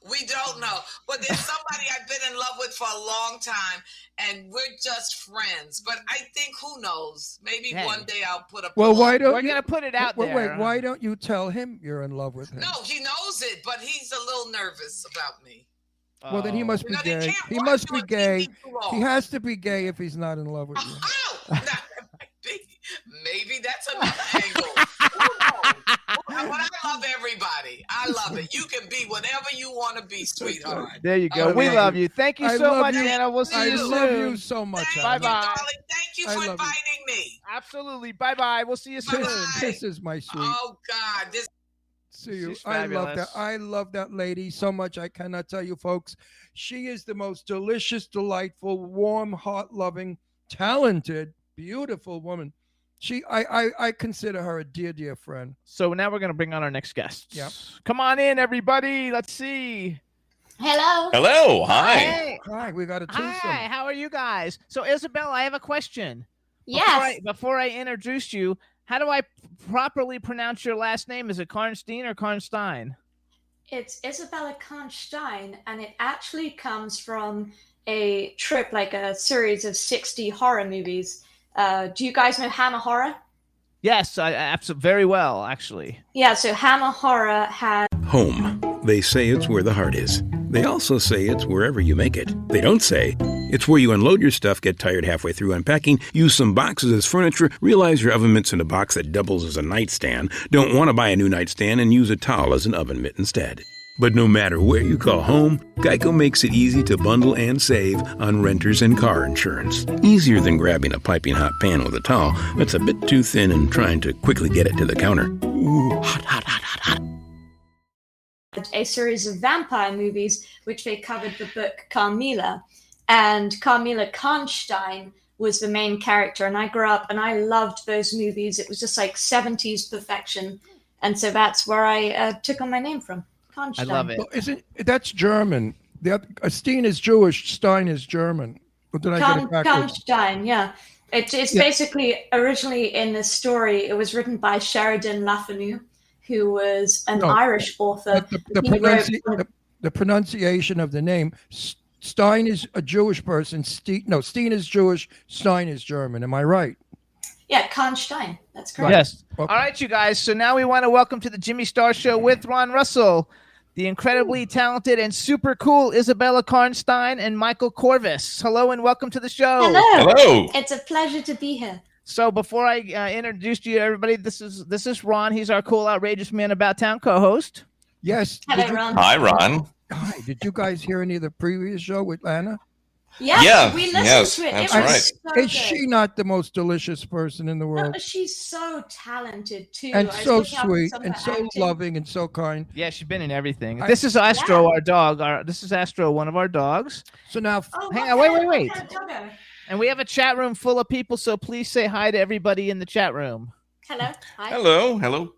We don't know, but there's somebody I've been in love with for a long time, and we're just friends. But I think, who knows? Maybe one day I'll put a. Well, why don't we're gonna put it out there? Wait, why don't you tell him you're in love with him? No, he knows it, but he's a little nervous about me. Well, then he must be gay. He must be gay. He has to be gay if he's not in love with you. Maybe that's another angle. But I love everybody. I love it. You can be whatever you want to be, sweetheart. There you go. We love you. Thank you so much, Anna. We'll see you soon. I love you so much. Bye-bye. Darling. Thank you for inviting me. Absolutely. Bye-bye. We'll see you soon. This is my sweet. Oh, God. See you. I love that. I love that lady so much. I cannot tell you, folks. She is the most delicious, delightful, warm, heart-loving, talented, beautiful woman. I consider her a dear friend. So now we're going to bring on our next guest. Yep. Come on in, everybody. Let's see. Hello. Hello. Hi. Hey. Hi. We got a twosome. Hi. How are you guys? So, Isibella, I have a question. Yes. Before I introduce you, how do I properly pronounce your last name? Is it Karnstein or Karnstein? It's Isibella Karnstein, and it actually comes from a trip, like a series of 60 horror movies. Do you guys know Hammer Horror? Yes, absolutely, very well, actually. Yeah, so Hammer Horror had... Home. They say it's where the heart is. They also say it's wherever you make it. They don't say it's where you unload your stuff, get tired halfway through unpacking, use some boxes as furniture, realize your oven mitt's in a box that doubles as a nightstand, don't want to buy a new nightstand, and use a towel as an oven mitt instead. But no matter where you call home, Geico makes it easy to bundle and save on renters and car insurance. Easier than grabbing a piping hot pan with a towel that's a bit too thin and trying to quickly get it to the counter. Ooh, hot, hot, hot, hot, hot. a series of vampire movies, which they covered the book Carmilla. And Carmilla Karnstein was the main character. And I grew up and I loved those movies. It was just like 70s perfection. And so that's where I took on my name from. Karnstein. I love it. Well, that's German. Steen is Jewish, Stein is German. Or did I get it backwards? Karnstein, yeah. It's basically, originally in the story, it was written by Sheridan LaFanu, who was an Irish author. The pronunciation of the name, Stein is a Jewish person. Steen is Jewish, Stein is German. Am I right? Yeah, Karnstein. That's correct. Yes. All right, you guys. So now we want to welcome to the Jimmy Star Show with Ron Russell, the incredibly talented and super cool Isibella Karnstein and Michael Corvus. Hello and welcome to the show. Hello. Hello. It's a pleasure to be here. So before I introduce you to everybody, this is Ron. He's our cool, outrageous man about town co-host. Yes. Hello, Ron. Hi, Ron. Hi. Did you guys hear any of the previous show with Anna? Yeah, we listened to it. That's it was right. so Is she not the most delicious person in the world? No, she's so talented too. And I so was looking up sweet some of and her so acting. loving and so kind. Yeah, she's been in everything. This is Astro, our dog. This is Astro, one of our dogs. So now, hang on, wait. And we have a chat room full of people, so please say hi to everybody in the chat room. Hello. Hi. Hello.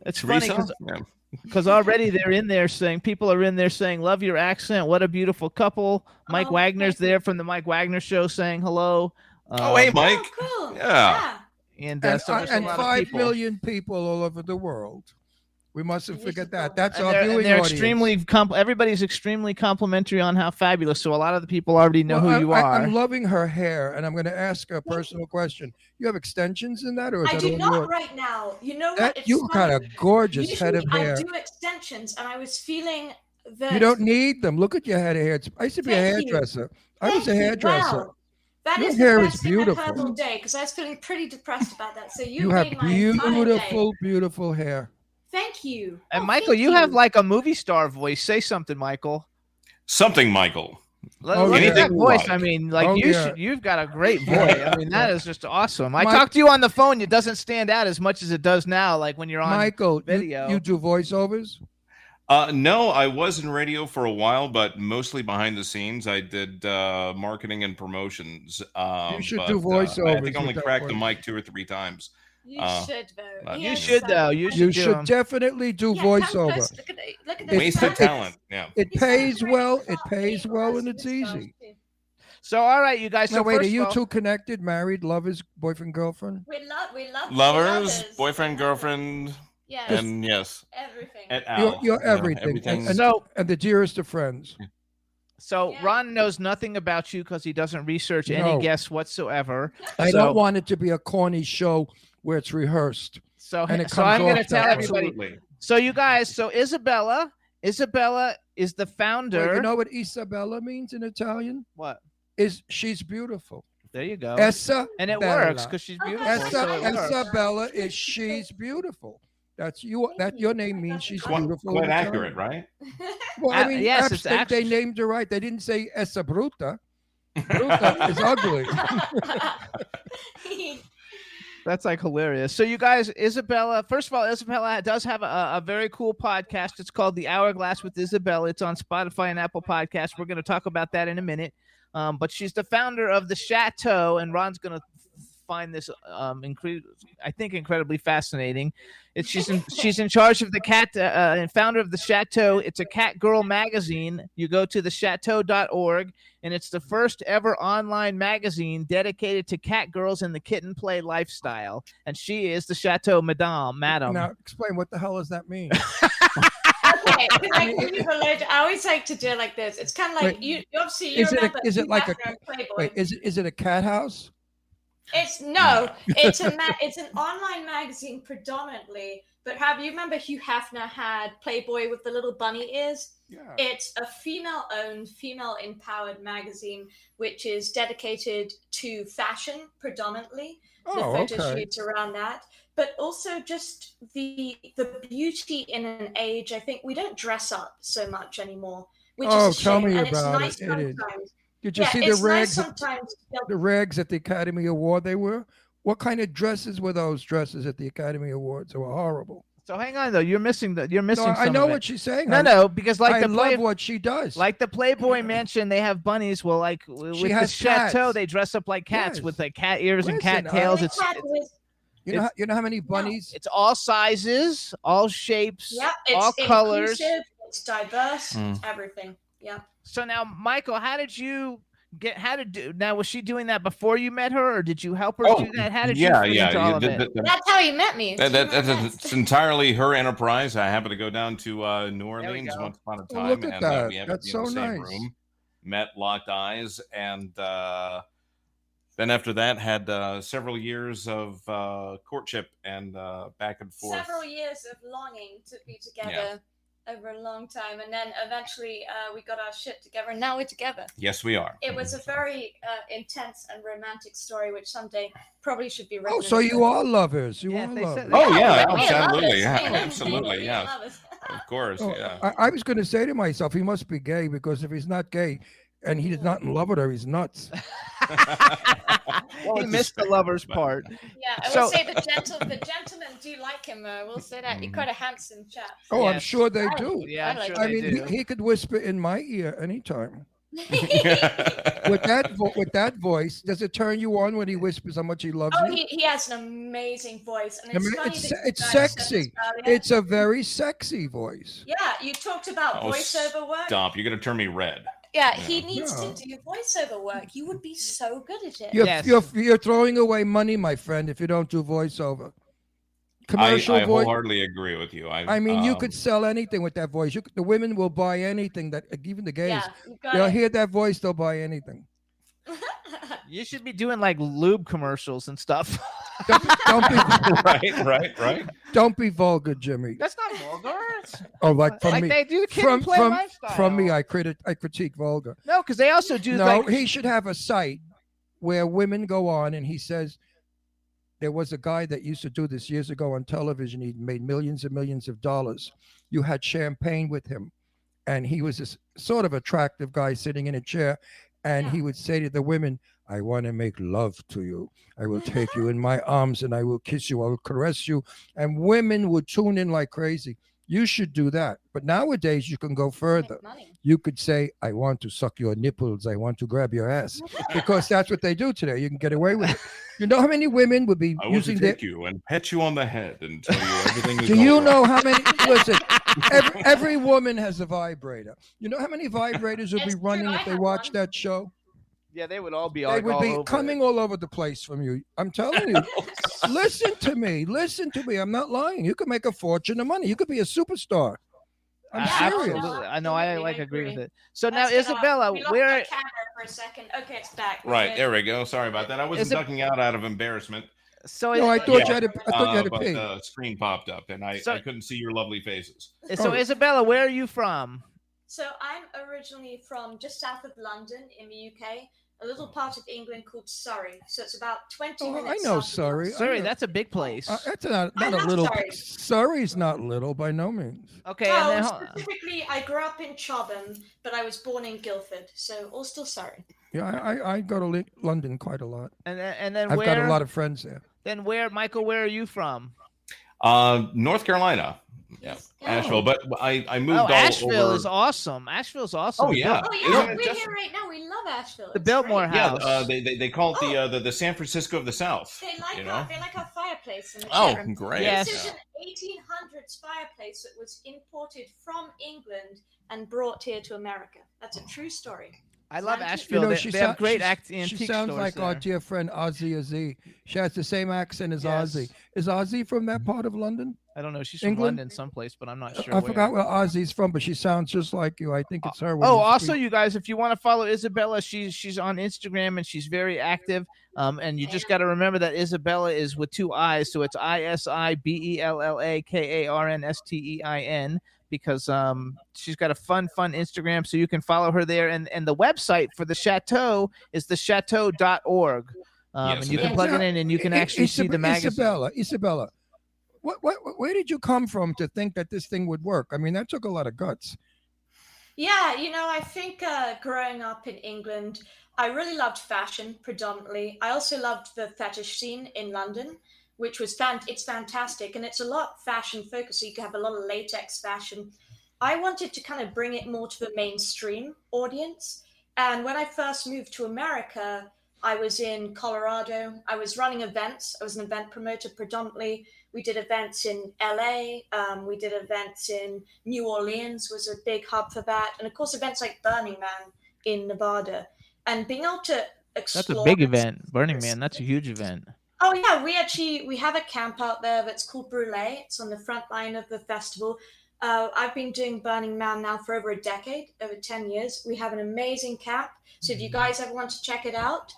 It's Teresa? funny because already they're in there saying, people are in there saying, love your accent. What a beautiful couple. Mike Wagner's there from the Mike Wagner Show saying hello. Hey, Mike. Cool. Yeah. And and a lot of 5 people. million people all over the world. We mustn't forget that. That's And our viewing they're audience. extremely everybody's extremely complimentary on how fabulous. So a lot of the people already know who you are. I'm loving her hair, and I'm going to ask a personal question. You have extensions in that, or is I that do all not yours? right now. You know That what? It's you got a funny. gorgeous Usually head of hair. I do extensions, and I was feeling that You don't need them. Look at your head of hair. I used to be a Thank you. hairdresser. I was a Thank you. hairdresser. Wow. That Your is hair the is best thing I've beautiful. heard all day, because I was feeling pretty depressed about that. So You have made my entire day. beautiful hair. Thank you. And Oh, Michael, thank you have like a movie star voice. Say something, Michael. Something, Michael. Look at that voice. I mean, like you've got a great voice. I mean, that is just awesome. I talked to you on the phone. It doesn't stand out as much as it does now. Like when you're on Michael, video. You do voiceovers? No, I was in radio for a while, but mostly behind the scenes. I did marketing and promotions. You should do voiceovers. I think I only cracked the mic 2 or 3 times. You should though. You should though. You should definitely do voiceover. Look at this. Waste of talent. Yeah. It pays well. It pays well, and it's easy. So, all right, you guys. So wait, are you two connected, married, lovers, boyfriend, girlfriend? We love lovers, boyfriend, girlfriend. Yes. And yes. Everything. And You're everything. And the dearest of friends. So Ron knows nothing about you because he doesn't research any guests whatsoever. I don't want it to be a corny show where it's rehearsed. So I'm going to tell everybody. So you guys, Isibella is the founder. Well, you know what Isibella means in Italian? What? She's beautiful. There you go. And it works because she's beautiful. Isibella is she's beautiful. That's you. That your name means she's beautiful. Quite accurate, right? Well, I mean, yes, they named her right. They didn't say essa bruta. Bruta is ugly. That's like hilarious. So you guys, Isibella, first of all, Isibella does have a very cool podcast. It's called The Hourglass with Isibella. It's on Spotify and Apple Podcasts. We're going to talk about that in a minute. But she's the founder of the Chateau, and Ron's going to find this I think incredibly fascinating. She's in charge of the cat and founder of the Chateau. It's a cat girl magazine. You go to thechateau.org, and it's the first ever online magazine dedicated to cat girls and the kitten play lifestyle. And she is the Chateau madam. Now explain, what the hell does that mean? Okay, I always like to do it like this. It's kind of like you obviously you remember. Is it a cat house? It's an online magazine predominantly, but you remember Hugh Hefner had Playboy with the little bunny ears? Yeah. It's a female-owned, female-empowered magazine which is dedicated to fashion predominantly. The photo shoots around that, but also just the beauty in an age. I think we don't dress up so much anymore, which is a shame. Tell me and about it's nice it. It is. Did you see it's the nice rags? sometimes. The rags at the Academy Award they were? What kind of dresses were those dresses at the Academy Awards? They were horrible. So hang on though, you're missing. No, I know what she's saying. No, because I love what she does. Like the Playboy Mansion, they have bunnies. Well, like with the Chateau, they dress up like cats with like cat ears and cat tails. You know how many bunnies? It's all sizes, all shapes, it's all colors. It's diverse. Everything. Yeah. So now, Michael, now was she doing that before you met her, or did you help her do that? How did you into all of it? That's how you met me. That's entirely her enterprise. I happened to go down to New Orleans once upon a time, look at that. We had That's to be in so the same nice. room, met, locked eyes, and then after that had several years of courtship and back and forth. Several years of longing to be together. Over a long time, and then eventually we got our shit together, and now we're together. Yes, we are. It was a very intense and romantic story, which someday probably should be written. Oh, so you are lovers. You are lovers. Absolutely. Absolutely. Yeah. Of course. Yeah. I was going to say to myself, he must be gay, because if he's not gay and he's not in love with her, he's nuts. He missed the lovers part. Yeah, I will say the gentlemen do like him. We'll say that he's quite a handsome chap. Oh, yes. I'm sure they do. Yeah, I mean, he could whisper in my ear anytime. With that voice, does it turn you on when he whispers how much he loves you? He has an amazing voice, and it's sexy. It's a very sexy voice. Yeah, you talked about voiceover work. Stop! You're gonna turn me red. Yeah, he needs to do voiceover work. You would be so good at it. You're throwing away money, my friend, if you don't do voiceover. Commercial I voice. wholeheartedly agree with you. I mean, you could sell anything with that voice. The women will buy anything. That even the gays, they'll hear that voice, they'll buy anything. You should be doing like lube commercials and stuff. Don't be right. Don't be vulgar, Jimmy. That's not vulgar. Oh, like from me. They do the kid and play lifestyle. From me, I critique vulgar. No, because they also do. No, he should have a site where women go on, and he says there was a guy that used to do this years ago on television. He made millions and millions of dollars. You had champagne with him, and he was this sort of attractive guy sitting in a chair, and he would say to the women, I want to make love to you. I will take you in my arms and I will kiss you. I will caress you. And women would tune in like crazy. You should do that. But nowadays you can go further. You could say, I want to suck your nipples. I want to grab your ass. Because that's what they do today. You can get away with it. You know how many women would be I want using to take you and pet you on the head and tell you everything is Do you all know right. how many? Listen, every woman has a vibrator. You know how many vibrators would be running if they watched that show? Yeah, they would all be They would all be over coming it. all over the place from you. I'm telling you. Listen to me. Listen to me. I'm not lying. You could make a fortune of money. You could be a superstar. I'm serious. Absolutely. I know. I agree with it. So now, Let's get off. Isabella, We lost where? the camera for a second. Okay, it's back. We're Right, good. there we go. Sorry about that. I wasn't ducking out of embarrassment. So No, I thought you had to. I thought you had to but pee. the screen popped up, and I couldn't see your lovely faces. So Isabella, where are you from? So I'm originally from just south of London in the UK, a little part of England called Surrey. So it's about 20 Oh, minutes. I know south of Surrey. London. Surrey, that's a big place. That's not I a love little. Surrey. Surrey's not little by no means. Okay, Well, and then specifically, I grew up in Chobham, but I was born in Guildford, so all still Surrey. Yeah, I go to London quite a lot. and then I've where? got a lot of friends there. Then where, Michael? Where are you from? North Carolina. Yeah, Asheville. But I moved all Asheville over. is awesome. Asheville's awesome. Oh, yeah. Oh Isn't yeah, it we're just- here right now. We love Asheville. The It's Biltmore great. House. Yeah, they call it the San Francisco of the South. They like you know? our fireplace in the Oh, bedroom. great. Yes. This is an 1800s fireplace that was imported from England and brought here to America. That's a true story. I love Nineteen- Asheville. they have sound- great she antique sounds stores like our there. dear friend Ozzy Azee. She has the same accent as Yes. Ozzy. Is Ozzy from that part of London? I don't know. She's from England? London someplace, but I'm not sure. I where. forgot where Ozzy's from, but she sounds just like you. I think it's her. when Oh, you also, speak. you guys, if you want to follow Isabella, she's on Instagram and she's very active. And you just got to remember that Isabella is with two I's, so it's Isibella Karnstein, because she's got a fun Instagram, so you can follow her there. And the website for the Chateau is thechateau.org. Yes, And you it can is. plug it in and you can actually see the magazine. Isabella, where did you come from to think that this thing would work? I mean, that took a lot of guts. Yeah, I think growing up in England, I really loved fashion predominantly. I also loved the fetish scene in London, which was it's fantastic, and it's a lot fashion focused. So you can have a lot of latex fashion. I wanted to kind of bring it more to the mainstream audience. And when I first moved to America, I was in Colorado. I was running events. I was an event promoter predominantly. We did events in LA. We did events in New Orleans, was a big hub for that. And of course, events like Burning Man in Nevada. And being able to explore. That's a big event. Burning Man, that's a huge event. Oh yeah, we have a camp out there that's called Brûlée. It's on the front line of the festival. I've been doing Burning Man now for over a decade, over 10 years. We have an amazing camp. So if you guys ever want to check it out,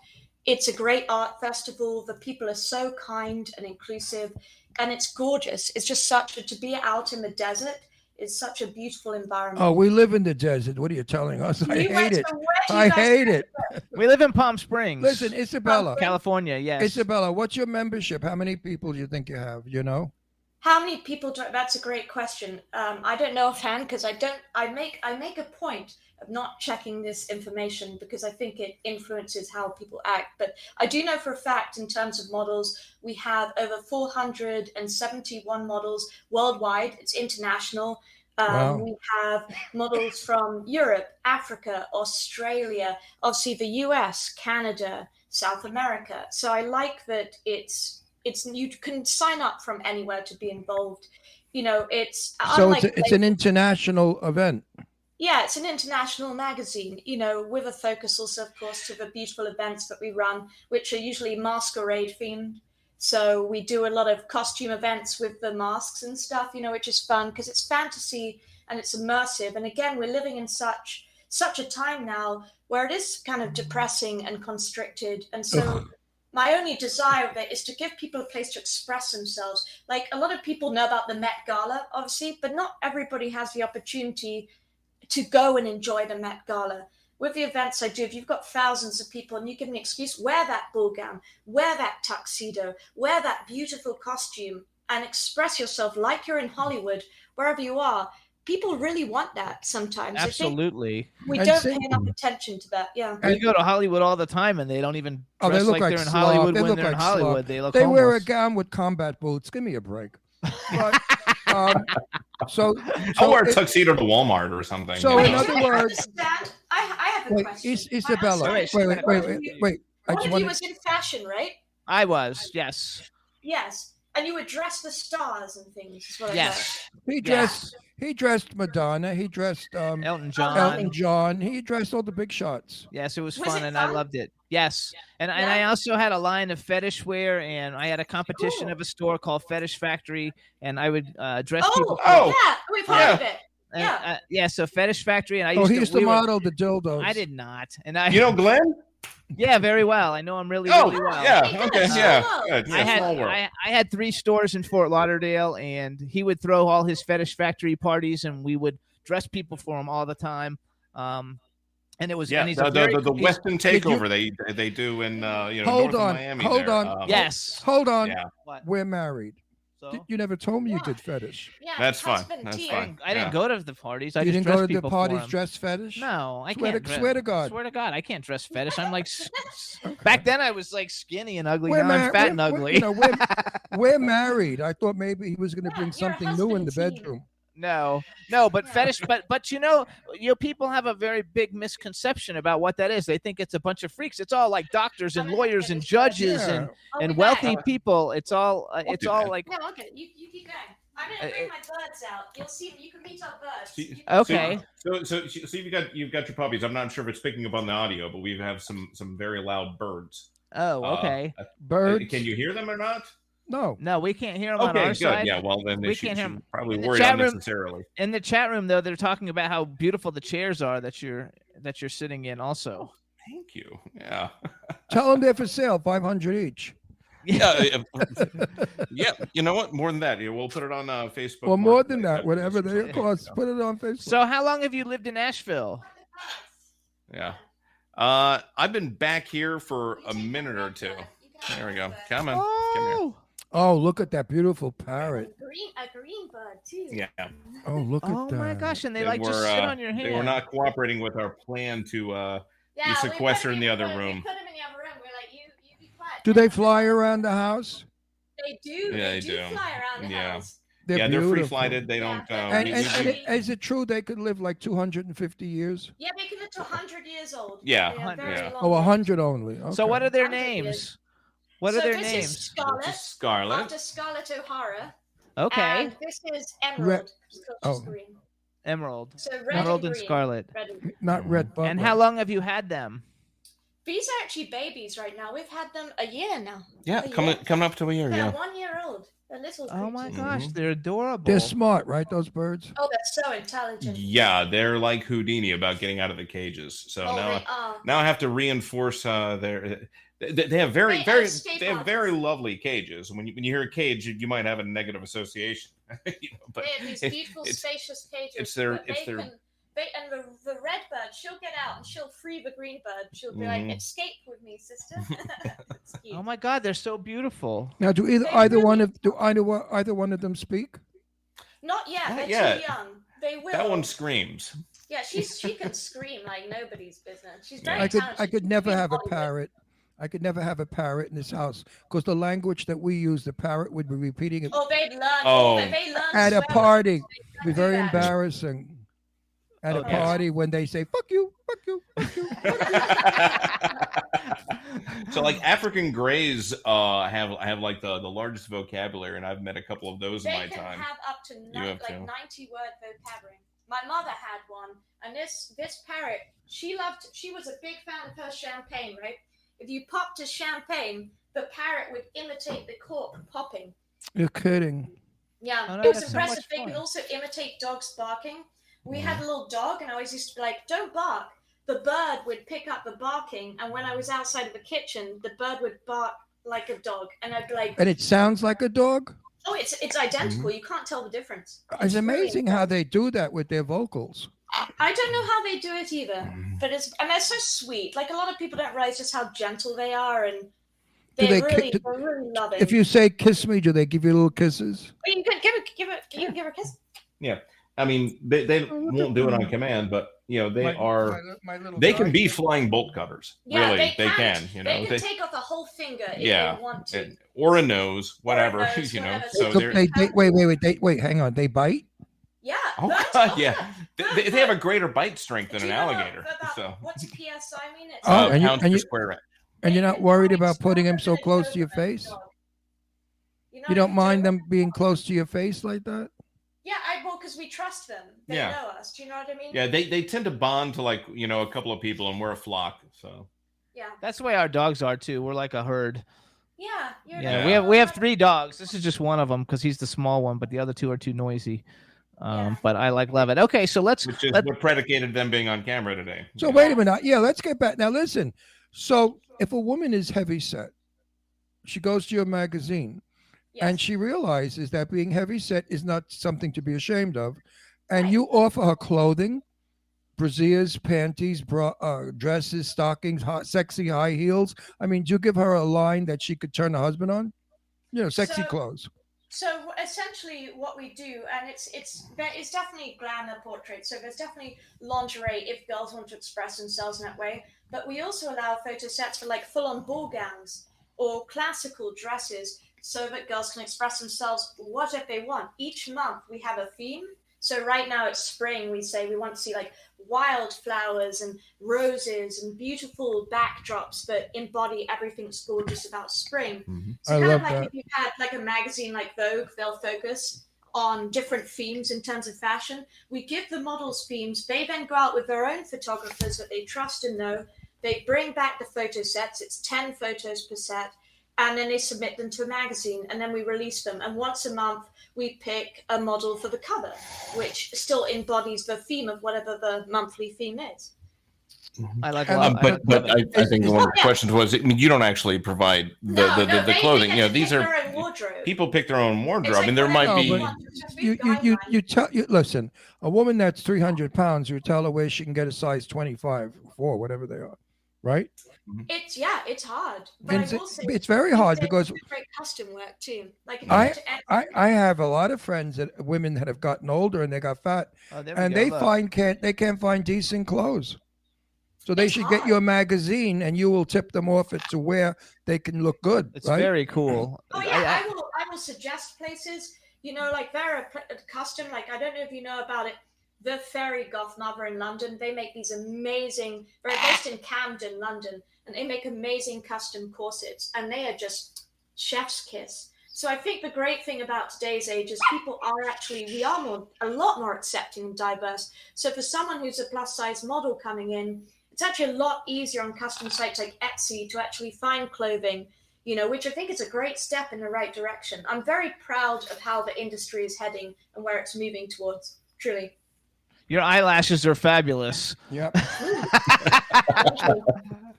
it's a great art festival. The people are so kind and inclusive, and it's gorgeous. It's just to be out in the desert is such a beautiful environment. Oh, we live in the desert. What are you telling us? I You hate guys- it. where do you I guys hate live? it. We live in Palm Springs. Listen, Isabella. California, yes. Isabella, what's your membership? How many people do you think you have? You know? How many people do? That's a great question. I don't know offhand because I make a point of not checking this information because I think it influences how people act. But I do know for a fact, in terms of models, we have over 471 models worldwide. It's international. Wow. We have models from Europe, Africa, Australia, obviously the US, Canada, South America. So I like that it's you can sign up from anywhere to be involved. It's So unlike it's an international event. yeah, it's an international magazine, with a focus also, of course, to the beautiful events that we run, which are usually masquerade themed. So we do a lot of costume events with the masks and stuff, which is fun because it's fantasy and it's immersive. And again, we're living in such a time now where it is kind of depressing and constricted. And so my only desire of it is to give people a place to express themselves. Like a lot of people know about the Met Gala, obviously, but not everybody has the opportunity to go and enjoy the Met Gala. With the events I do, if you've got thousands of people and you give an excuse, wear that ball gown, wear that tuxedo, wear that beautiful costume, and express yourself like you're in Hollywood, wherever you are, people really want that sometimes. I think Absolutely. we And don't sing- pay enough attention to that. Yeah. We go to Hollywood all the time, and they don't even Oh, they dress look like like they're in slob. Hollywood They when look they're in like Hollywood. slob. They look They wear a homeless. gown with combat boots. Give me a break. But, so I'll wear a it- tuxedo to Walmart or something. So you in know? other I words, understand. I have a wait, question. Isabella, Wait, wait. I One just of want you was in fashion, right? I was, yes. Yes. And you would dress the stars and things. Is what Yes. He dressed Madonna. He dressed Elton John. Elton John. He dressed all the big shots. Yes, it was Was fun, it and I fun? loved it. Yes, and I also had a line of fetish wear, and I had a competition Cool. of a store called Fetish Factory, and I would dress I people. thought. Oh, Yeah, we've heard of it. And, Yeah. yeah. So Fetish Factory, and I Oh, used he to, used to we were- model the dildos. I did not, and I. You know Glenn? Yeah, very well. I know him really, Oh, really well. yeah. Hey, Okay. good. Yeah. Small Good. I Yeah, had small world. I had 3 stores in Fort Lauderdale, and he would throw all his Fetish Factory parties, and we would dress people for him all the time. And it was Yeah, and he's a very, the he's- Western takeover they do in Hold north of on, Miami. hold there. on. Yes. Hold on. Yeah, What? We're married. So? You never told me you Yeah. did fetish. Yeah. That's fine. husband That's team. fine. I didn't Yeah. go to the parties. I You just didn't dressed go to the people for parties him. dress fetish? No, I Swear can't. to- swear to God. Swear to God, I can't dress fetish. I'm like, back then I was like skinny and ugly. We're Now I'm mar- fat we're- and ugly. You know, we're married. I thought maybe he was going to bring you're a something new in the husband team. bedroom. No, but fetish, but you know, people have a very big misconception about what that is. They think it's a bunch of freaks. It's all like doctors and lawyers and judges Yeah. I'll and be wealthy back. people. It's all it's do all that. like No, okay. You keep going. I'm gonna bring my birds out. You'll see. You can meet our birds. See- You can- okay. So you've got your puppies. I'm not sure if it's picking up on the audio, but we have some very loud birds. Oh, okay. Birds? Can you hear them or not? No. No, we can't hear them on Okay, our good. side. Yeah, well then We they can't hear 'em. should probably In the worry chat room- unnecessarily. In the chat room, though, they're talking about how beautiful the chairs are that you're sitting in. Also, Thank you. Yeah. Tell them they're for sale, 500 each. Yeah. Yeah. You know what? More than that. Yeah, we'll put it on Facebook. Or more than Marketplace. that, whatever they cost. Put it on Facebook. So how long have you lived in Asheville? Yeah. I've been back here for a minute or two. There we go. Come on. Come here. Oh, look at that beautiful parrot. A green bird too. Yeah. Oh, look at Oh that. my gosh! And they They like just were, sit on your hand. They were not cooperating with our plan to Yeah, sequester in the other room. We put them in the other room. We're like, you be quiet. Do they fly around the house? They do. Yeah, they they do do. fly around the Yeah. house. They're they're beautiful. free flighted. They don't. And, we- and, we- and is it true they could live like 250 years? Yeah, they can live to 100 years old. Yeah, They are very yeah. long Oh, lived. 100 only. Okay. So what are their 100 years. names? What So are their this names? is Scarlet. This is Scarlet. After Scarlet O'Hara. Okay, And this is Emerald. because oh. she's green. Emerald, So red Emerald and green. Scarlet. Red and green. Not Red Butler. And how long have you had them? These are actually babies right now. We've had them a year now. Yeah, A coming year. up to a year. They're Yeah. 1 year old. They're little Oh my creatures. gosh, they're adorable. They're smart, right? Those birds. Oh, they're so intelligent. Yeah, they're like Houdini about getting out of the cages. So Oh, now they are. I have to reinforce their. They have very They very escape they have artists. very lovely cages. When you hear a cage, you might have a negative association. But They have these beautiful, spacious cages. it's their- but it's they their- can- and the red bird, she'll get out and she'll free the green bird. She'll be like, Mhm. "Escape with me, sister." It's cute. Oh my God, they're so beautiful. Now, do They either really one of either one of them speak? Not yet. Not They're yet. too young. They will. that one screams. Yeah, she can scream like nobody's business. She's very I talented. could She's never been have a Hollywood. parrot. I could never have a parrot in this house because the language that we use, the parrot would be repeating it Oh, they'd learn. Oh. They learn at a swear party. words. It'd They be do very that. embarrassing. At a Okay. party when they say "fuck you, fuck you, fuck you." So like African Greys have like the largest vocabulary, and I've met a couple of those in They my can time. have up to You have like to. 90-word vocabulary. My mother had one, and this parrot, she was a big fan of her champagne, right? If you popped a champagne, the parrot would imitate the cork popping. You're kidding. Yeah, Oh, no, it was that's so impressive. much They could fun. also imitate dogs barking. We had a little dog, and I always used to be like, "Don't bark." The bird would pick up the barking, and when I was outside of the kitchen, the bird would bark like a dog, and I'd be like, And it sounds like a dog. "Oh, it's identical. You can't tell the difference." It's really amazing how they do that with their vocals. I don't know how they do it either, but they're so sweet. Like a lot of people don't realize just how gentle they are, and Do they're they really loving. If you say "kiss me," do they give you little kisses? you could give her a kiss. Yeah. I mean, they won't do it on command, but they can be flying bolt cutters. Yeah, really, they can. They can take off a whole finger if yeah, they want to. or a nose, whatever. nose, you know, whatever. so So they're. wait, hang on. They bite? Yeah. Oh but- God, yeah. They have a greater bite strength than Do an you know alligator. about- So What's PSI mean? It's Oh, and pounds per you- square inch. And you're not worried about putting them so close to your face? You don't mind them being close to your face like that? Yeah, because we trust them. They Yeah. know us. Do you know what I mean? Yeah, they tend to bond to like a couple of people, and we're a flock. So Yeah. That's the way our dogs are too. We're like a herd. Yeah. Yeah, we have 3 dogs. This is just one of them because he's the small one, but the other 2 are too noisy. But I love it. Okay, so which is what predicated them being on camera today. So wait a minute. Yeah, let's get back. Now listen. So if a woman is heavy set, she goes to your magazine and she realizes that being heavy set is not something to be ashamed of. And you offer her clothing, brassieres, panties, dresses, stockings, sexy high heels. I mean, do you give her a line that she could turn her husband on? Sexy clothes. So essentially, what we do, and it's definitely glamour portraits. So there's definitely lingerie if girls want to express themselves in that way. But we also allow photo sets for like full-on ball gowns or classical dresses, so that girls can express themselves whatever they want. Each month we have a theme. So right now it's spring. We say we want to see like wildflowers and roses and beautiful backdrops that embody everything that's gorgeous about spring. Mm-hmm. So I kind love of like that. if you had like a magazine like Vogue, they'll focus on different themes in terms of fashion. We give the models themes. They then go out with their own photographers that they trust and know. They bring back the photo sets. It's 10 photos per set. And then they submit them to a magazine, and then we release them. And once a month, we pick a model for the cover, which still embodies the theme of whatever the monthly theme is. I like but I think one of the questions was, I mean, you don't actually provide the clothing. These are people pick their own wardrobe. I mean, there might be. You listen. A woman that's 300 pounds, you tell her where she can get a size 25 or whatever they are, right? It's hard. But I will say it's very hard because great custom work too. Like I have a lot of friends women that have gotten older and they got fat, and they can't find decent clothes. So they should get you a magazine, and you will tip them off to where they can look good. It's very cool. Oh yeah, I will suggest places. Like they're a custom. Like I don't know if you know about it. The Fairy Goth Mother in London. They make these amazing. They're based in Camden, London, and they make amazing custom corsets, and they are just chef's kiss. So I think the great thing about today's age is we are a lot more accepting and diverse. So for someone who's a plus size model coming in, it's actually a lot easier on custom sites like Etsy to actually find clothing, which I think is a great step in the right direction. I'm very proud of how the industry is heading and where it's moving towards, truly. Your eyelashes are fabulous. Yep.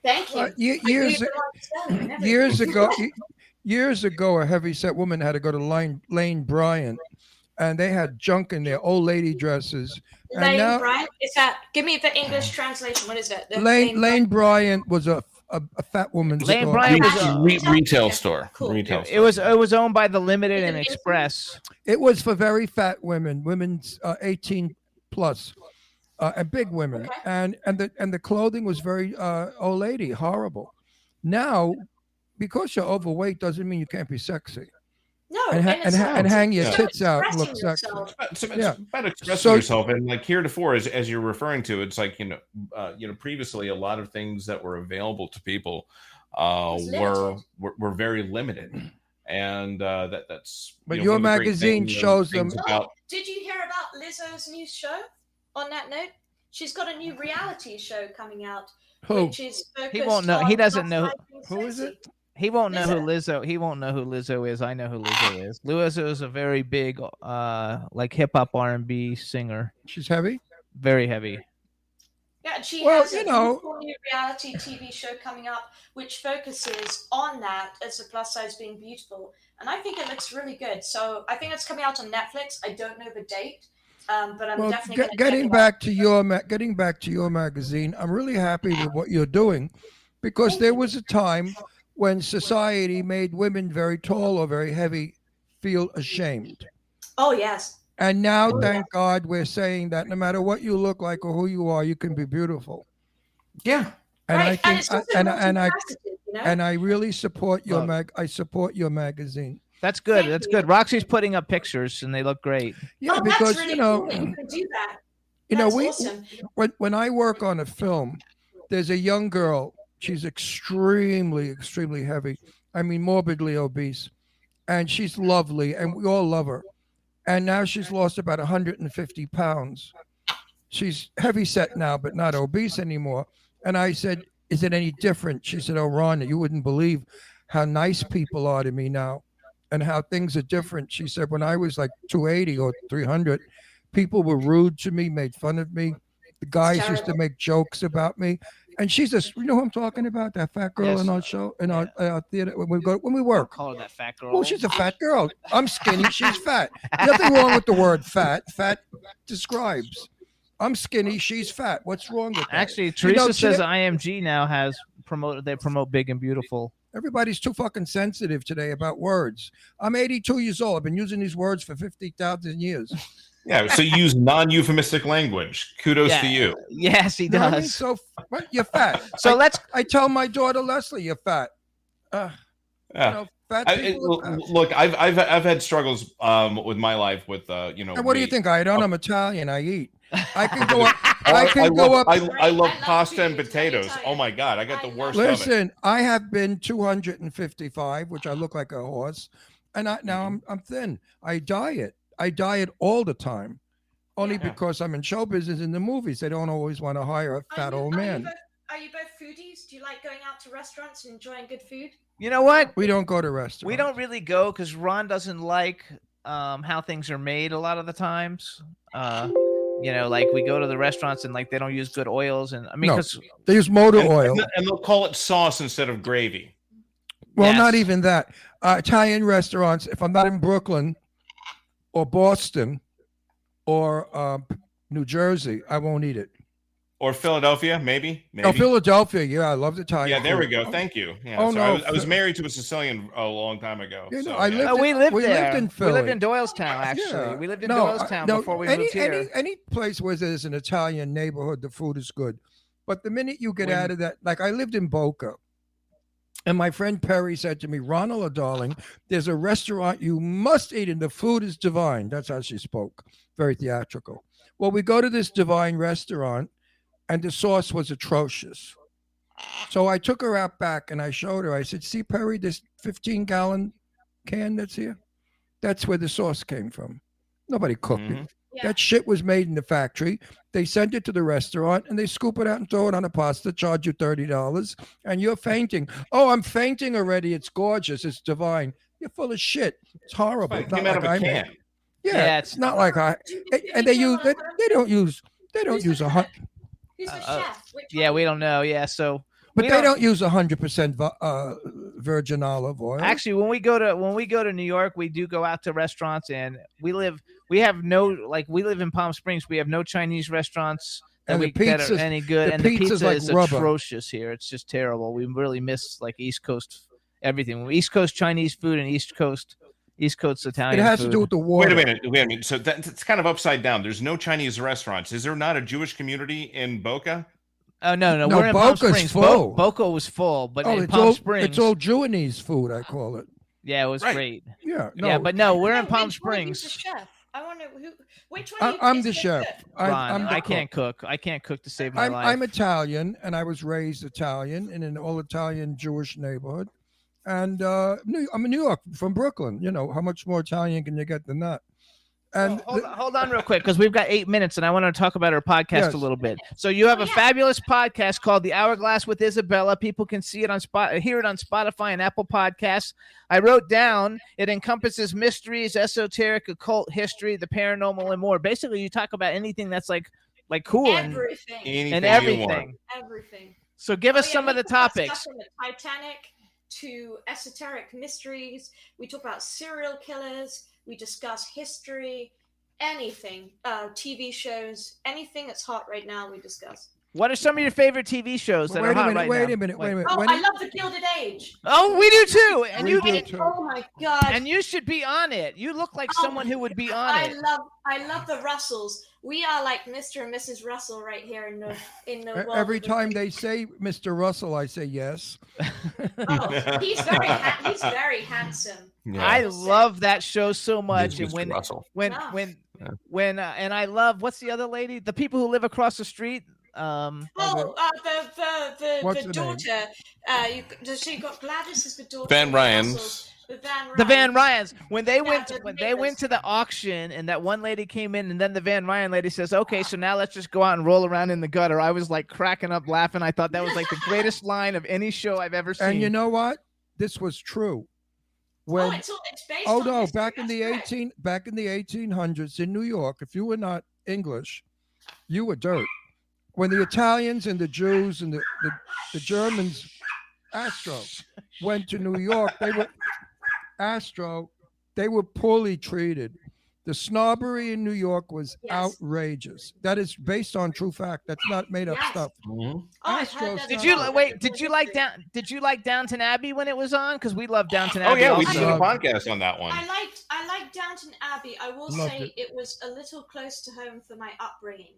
Thank you. Years ago, a heavy-set woman had to go to Lane Bryant, and they had junk in their old lady dresses. Lane Bryant? Is that? Give me the English translation. What is that? Lane Bryant was a fat woman's Lane store. Bryant was a retail store. Cool. Retail It was owned by the Limited and Express. It was for very fat women's 18 plus, and big women, and the clothing was very old lady, horrible. Now, because you're overweight doesn't mean you can't be sexy. No, and hang your tits out and look sexy. It's about expressing yourself, and like heretofore, as you're referring to, it's like previously a lot of things that were available to people were very limited, and that's. But your magazine shows them. Did you hear about Lizzo's new show? On that note, she's got a new reality show coming out. Who? Which is He won't know. He doesn't know. Who is it? He won't know who Lizzo. He won't know who Lizzo is. I know who Lizzo is. Lizzo is a very big, like hip hop R&B singer. She's heavy. Very heavy. Yeah, and she has a new reality TV show coming up, which focuses on that as a plus size being beautiful, and I think it looks really good. So I think it's coming out on Netflix. I don't know the date. But I'm definitely getting back to your magazine. I'm really happy with what you're doing, because there was a time when society made women very tall or very heavy feel ashamed. Oh yes. And now, thank God, we're saying that no matter what you look like or who you are, you can be beautiful. Yeah. And Right, I and think, it's also multifaceted, you know? and I really support your Look. I support your magazine. That's good. Thank That's you. good. Roxy's putting up pictures and they look great. Yeah, Oh, because that's really you know, cool that you can do that. you know, That's awesome. when I work on a film, there's a young girl. She's extremely heavy. I mean, morbidly obese, and she's lovely, and we all love her. And now she's lost about 150 pounds. She's heavy set now, but not obese anymore. And I said, "Is it any different?" She said, "Oh, Ron, you wouldn't believe how nice people are to me now, and how things are different." She said, "When I was like 280 or 300, people were rude to me, made fun of me. The guys used to make jokes about me." And she's you know who I'm talking about? That fat girl Yes. in our show, in our theater when we work. Call her that fat girl. Well, she's a fat girl. I'm skinny. She's fat. Nothing wrong with the word fat. Fat describes. I'm skinny. She's fat. What's wrong with that? Actually, Teresa know, says today- IMG now has promoted. They promote Big and Beautiful. Everybody's too fucking sensitive today about words. I'm 82 years old. I've been using these words for 50,000 years. Yeah, so you use non-euphemistic language. Kudos to you. Yes, he You know what I mean? does. So what? You're fat. So let's. I tell my daughter Leslie, "You're fat." Yeah. You know, fat people are fat. Look, I've had struggles with my life with you know. And what do you weight. think? I don't. I'm Italian. I eat. I can go up. I can go up. I love pasta and potatoes. Oh my god, I got the worst of it. Listen, I have been 255, which I look like a horse, and now I'm thin. I diet all the time, only because I'm in show business in the movies. They don't always want to hire a fat old man. Are you both foodies? Do you like going out to restaurants and enjoying good food? You know what? We don't go to restaurants. We don't really go because Ron doesn't like how things are made a lot of the times. You know, like we go to the restaurants and like they don't use good oils, and I mean, No, because they use motor oil. And they'll call it sauce instead of gravy. Well, Yes. not even that. Italian restaurants, if I'm not in Brooklyn or Boston or New Jersey, I won't eat it. Or Philadelphia, maybe. Oh, Philadelphia. Yeah, I love Italian. Yeah, there we food. go. Thank you. Yeah, Oh, so no. I was married to a Sicilian a long time ago. Yeah, no, so, I yeah. lived Oh, we lived we there. lived in We Philly. lived in Doylestown, actually. Yeah. We lived in No, Doylestown no, before we any, moved here. Any place where there's an Italian neighborhood, the food is good. But the minute you get out of that, like I lived in Boca, and my friend Perry said to me, "Ronald, darling, there's a restaurant you must eat, and the food is divine." That's how she spoke, very theatrical. Well, we go to this divine restaurant, and the sauce was atrocious. So I took her out back and I showed her. I said, "See, Perry, this 15-gallon can that's here? That's where the sauce came from. Nobody cooked it. Yeah. That shit was made in the factory. They sent it to the restaurant and they scoop it out and throw it on a pasta, charge you $30, and you're fainting. Oh, I'm fainting already. It's gorgeous. It's divine." You're full of shit. It's horrible. It It's not came out of like a I made. can. Yeah, it's not like I. And they use. They don't use. They don't use 100. Who's the chef? Which Yeah, one? we don't know. Yeah, so But we they don't use 100% virgin olive oil. Actually, when we go to New York, we do go out to restaurants, and we live in Palm Springs. We have no Chinese restaurants that And the that are pizza's- any good, the and the pizza's pizza like is rubber. atrocious here. It's just terrible. We really miss like East Coast everything. East Coast Chinese food and East Coast Italian. It has food. to do with the water. Wait a minute. So it's kind of upside down. There's no Chinese restaurants. Is there not a Jewish community in Boca? Oh no, No, we're in Palm Boca's Springs. full. Boca was full, but in it's Palm all, Springs, it's all Jewanese food, I call it. yeah, it was Right. great. Yeah, Yeah, but no, we're in Palm Which one of you's Springs. the chef? I wonder which one. I'm is the chef. cook? Ron, I'm the I cook. can't cook. I can't cook to save my life. I'm Italian, and I was raised Italian in an all-Italian Jewish neighborhood. And I'm in New York, from Brooklyn. You know, how much more Italian can you get than that? And Hold on real quick, because we've got 8 minutes and I want to talk about our podcast Yes. a little bit. So you have a fabulous podcast called The Hourglass with Isibella. People can see it on hear it on Spotify and Apple Podcasts. I wrote down it encompasses mysteries, esoteric, occult history, the paranormal, and more. Basically, you talk about anything that's like cool Everything. Anything and you everything. want. Everything. So give us Oh, yeah, some we of the talk about topics. stuff from the Titanic to esoteric mysteries. We talk about serial killers. We discuss history, anything, TV shows, anything that's hot right now. We discuss. What are some of your favorite TV shows that Wait are a hot minute. right Wait now? a minute. Wait a minute. Oh, When I love the Gilded Age. Oh, we do too. And We you do too. Oh my god. and you should be on it. You look like Oh, someone who would be on it. I love the Russells. We are like Mr. and Mrs. Russell right here in the world. Every of the- time they say Mr. Russell, I say yes. Oh, he's very handsome. Yeah. I love that show so much. It is And Mr. Russell. and I love what's the other lady? The people who live across the street. The What's her daughter. Does she got Gladys as the daughter? Van of the Ryans. Russells. The Van Ryans, when they Yeah, went to the auction, and that one lady came in, and then the Van Ryan lady says, "Okay, so now let's just go out and roll around in the gutter." I was like cracking up laughing. I thought that was like the greatest line of any show I've ever seen. And you know what? This was true. When it's based oh on no, history, back in the that's correct. 1800s in New York, if you were not English, you were dirt. When the Italians and the Jews and the Germans, went to New York, they were poorly treated. The snobbery in New York was outrageous. That is based on true fact. That's not made up stuff. Oh, I've heard that Did as you well. wait? Did you like Downton Abbey when it was on? Because we love Downton Oh Abbey. yeah, we also. did a podcast on that one. I liked Downton Abbey. I will Loved say it. it was a little close to home for my upbringing,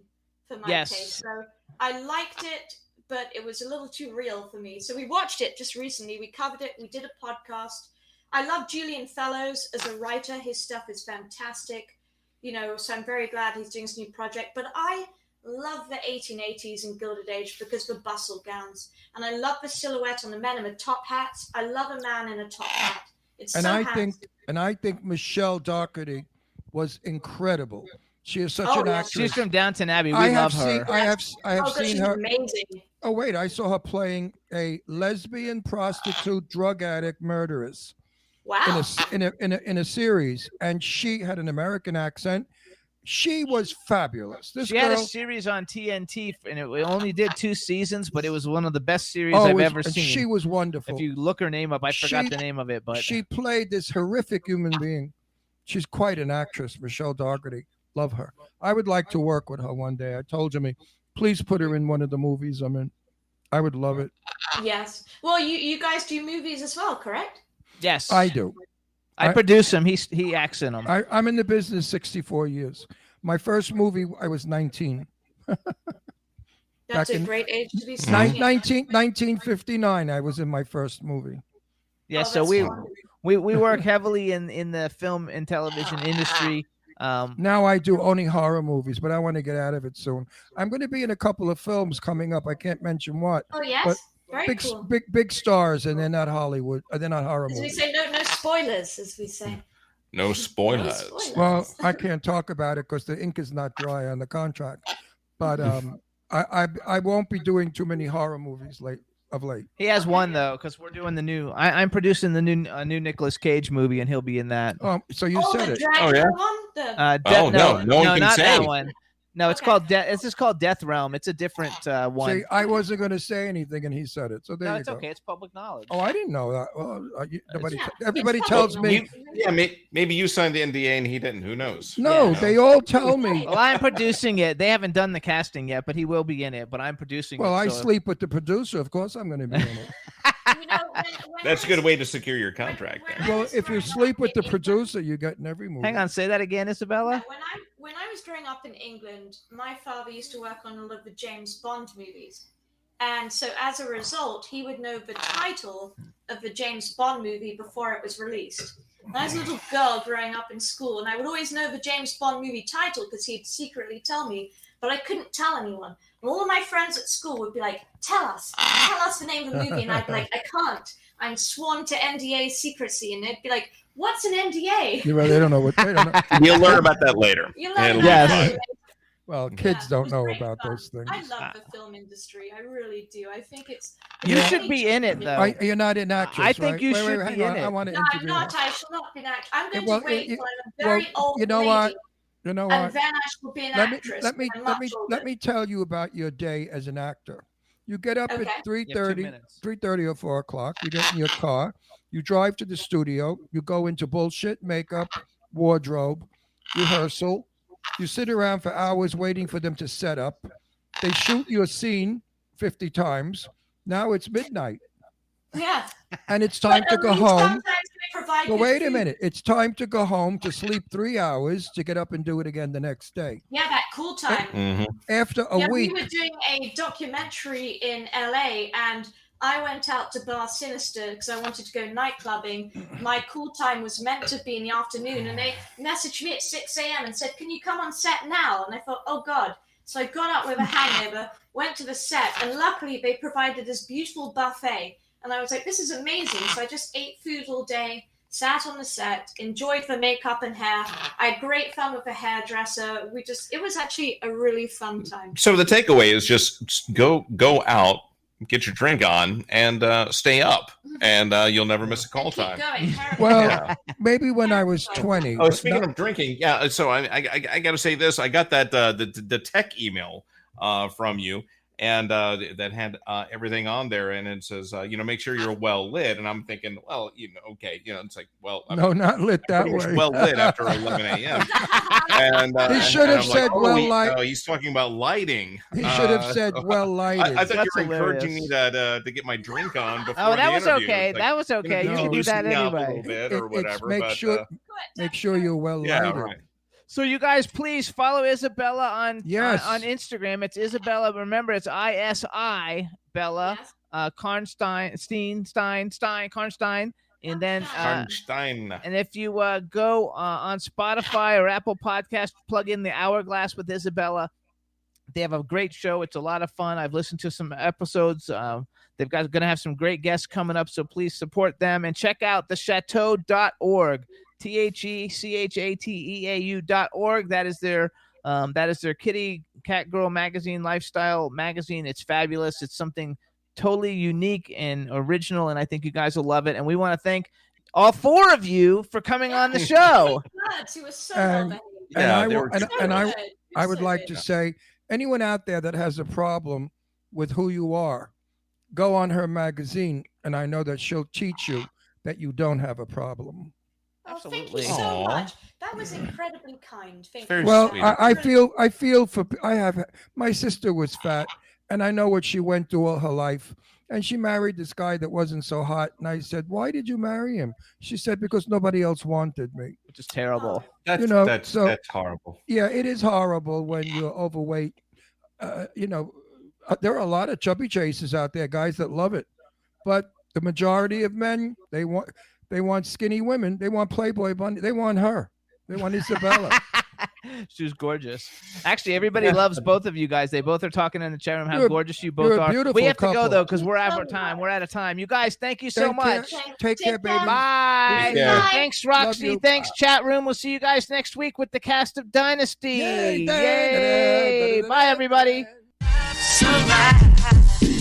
for my Yes. taste. So I liked it, but it was a little too real for me. So we watched it just recently. We covered it. We did a podcast. I love Julian Fellows as a writer. His stuff is fantastic. So I'm very glad he's doing this new project. But I love the 1880s and Gilded Age because of the bustle gowns. And I love the silhouette on the men in the top hats. I love a man in a top hat. It's And so I think Michelle Doherty was incredible. She is such Oh, an yeah. actress. She's from Downton Abbey. We I love have seen her. I have good. seen She's her. amazing. Oh wait, I saw her playing a lesbian, prostitute, drug addict, murderess Wow. in a series, and she had an American accent. She was fabulous. This She girl, had a series on TNT, and it only did 2 seasons, but it was one of the best series oh, I've it was- ever and seen. she was wonderful. If you look her name up, I forgot She- the name of it, but She played this horrific human being. She's quite an actress, Michelle Doherty. Love her. I would like to work with her one day. I told Jimmy, please put her in one of the movies I'm in. I would love it. Yes. Well, you guys do movies as well, correct? yes, I do. I produce him. He acts in them. I'm in the business 64 years. My first movie, I was 19. That's Back a in great age to be Nin- starting. 1959, I was in my first movie. Yeah, Oh, so that's we wonderful. work heavily in the film and television industry. Now I do only horror movies, but I want to get out of it soon. I'm going to be in a couple of films coming up. I can't mention what. Oh yes. But Very big, cool. big stars, and they're not Hollywood. They're not horror As we movies. say, no spoilers, as we say. No spoilers. spoilers. Well, I can't talk about it because the ink is not dry on the contract. But I won't be doing too many horror movies of late. He has one though, because we're doing the new. I'm producing the new Nicolas Cage movie, and he'll be in that. So you said the it. Dracula yeah? one? The... Oh, no one can not say. that one. No, it's Okay. called It's just called Death Realm. It's a different one. See, I wasn't going to say anything, and he said it. So there No, you it's go. okay. It's public knowledge. Oh, I didn't know that. Well, nobody, Yeah, everybody it's tells public me. knowledge. Yeah, maybe you signed the NDA and he didn't. Who knows? No, Yeah. they all tell me. Well, I'm producing it. They haven't done the casting yet, but he will be in it. But I'm producing Well, it. I so- sleep with the producer. Of course, I'm going to be in it. You know, when That's I a good was- way to secure your contract. when Then. I Well, was if you growing up sleep with the in producer, you get in every movie. Hang on, say that again, Isabella. When I was growing up in England, my father used to work on all of the James Bond movies. And so as a result, he would know the title of the James Bond movie before it was released. And I was a little girl growing up in school, and I would always know the James Bond movie title because he'd secretly tell me, but I couldn't tell anyone. And all of my friends at school would be like, tell us the name of the movie. And I'd be like, I can't. I'm sworn to NDA secrecy. And they'd be like, what's an NDA? Well, they don't know what. They don't know. You'll learn about that later. You learn It'll about be Yes. that. fun. Well, kids Yeah, it don't was know great about fun. those things. I love the film industry. I really do. I think it's. You it's should really be in it, changing. though. You're not an actress. I think right? you wait, should wait, hang be on. in it. I want to No, I'm interview not. you. I shall not be an actor. I'm going Well, to wait you- till I'm a very old you know lady, what? You know and what? then I shall be an Let me actress. let me I'm let much me older. let me tell you about your day as an actor. You get up Okay. at You have 2 3:30, minutes. 3:30 or 4 o'clock. You get in your car. You drive to the studio. You go into bullshit, makeup, wardrobe, rehearsal. You sit around for hours waiting for them to set up. They shoot your scene 50 times. Now it's midnight. Yeah. And it's time to go home. Sometimes they provide But good wait a food. minute. It's time to go home to sleep 3 hours to get up and do it again the next day. Yeah, that cool time. After a week. We were doing a documentary in LA, and I went out to Bar Sinister because I wanted to go night clubbing. My cool time was meant to be in the afternoon, and they messaged me at 6 a.m. and said, "Can you come on set now?" And I thought, oh God. So I got up with a hangover, went to the set, and luckily they provided this beautiful buffet. And I was like, this is amazing. So I just ate food all day, sat on the set, enjoyed the makeup and hair. I had great fun with the hairdresser. It was actually a really fun time. So the takeaway is just go out, get your drink on, and stay up, and you'll never miss a call time. Well, maybe when I was 20. Oh, speaking of drinking, yeah. So I got to say this. I got that the tech email from you, and that had everything on there, and it says, make sure you're well lit. And I'm thinking, well, okay, it's like, well, no, not lit that way. Well lit after 11 a.m. And he should have said he's talking about lighting. He should have said well lighted. I thought you were encouraging me to get my drink on before. Oh, that the was interview. okay. Like, that was okay. You can do that anyway. Or whatever. Make sure you're well lighted. Right. So you guys, please follow Isibella on Instagram. It's Isibella. Remember, it's ISI Bella Karnstein, Karnstein, and then Karnstein. And if you go on Spotify or Apple Podcast, plug in the Hourglass with Isibella. They have a great show. It's a lot of fun. I've listened to some episodes. They've going to have some great guests coming up, so please support them and check out the Chateau.org. TheChateau.org. That is their kitty cat girl magazine, lifestyle magazine. It's fabulous. It's something totally unique and original, and I think you guys will love it. And we want to thank all four of you for coming on the show. You were so I would like to say, anyone out there that has a problem with who you are, go on her magazine, and I know that she'll teach you that you don't have a problem. Absolutely. Thank you so much. That was incredibly kind. Thank you. Well, I feel for. My sister was fat, and I know what she went through all her life. And she married this guy that wasn't so hot. And I said, "Why did you marry him?" She said, "Because nobody else wanted me." Which is terrible. That's horrible. Yeah, it is horrible when you're overweight. There are a lot of chubby chasers out there, guys that love it, but the majority of men, they want skinny women. They want Playboy Bunny. They want her. They want Isibella. She's gorgeous. Actually, everybody loves both of you guys. They both are talking in the chat room how gorgeous you both are. We have to go, though, because we're out of time. We're out of time. You guys, thank you so much. Take care, baby. Bye. Bye. Thanks, Roxy. Thanks, chat room. We'll see you guys next week with the cast of Dynasty. Yay. Bye, everybody.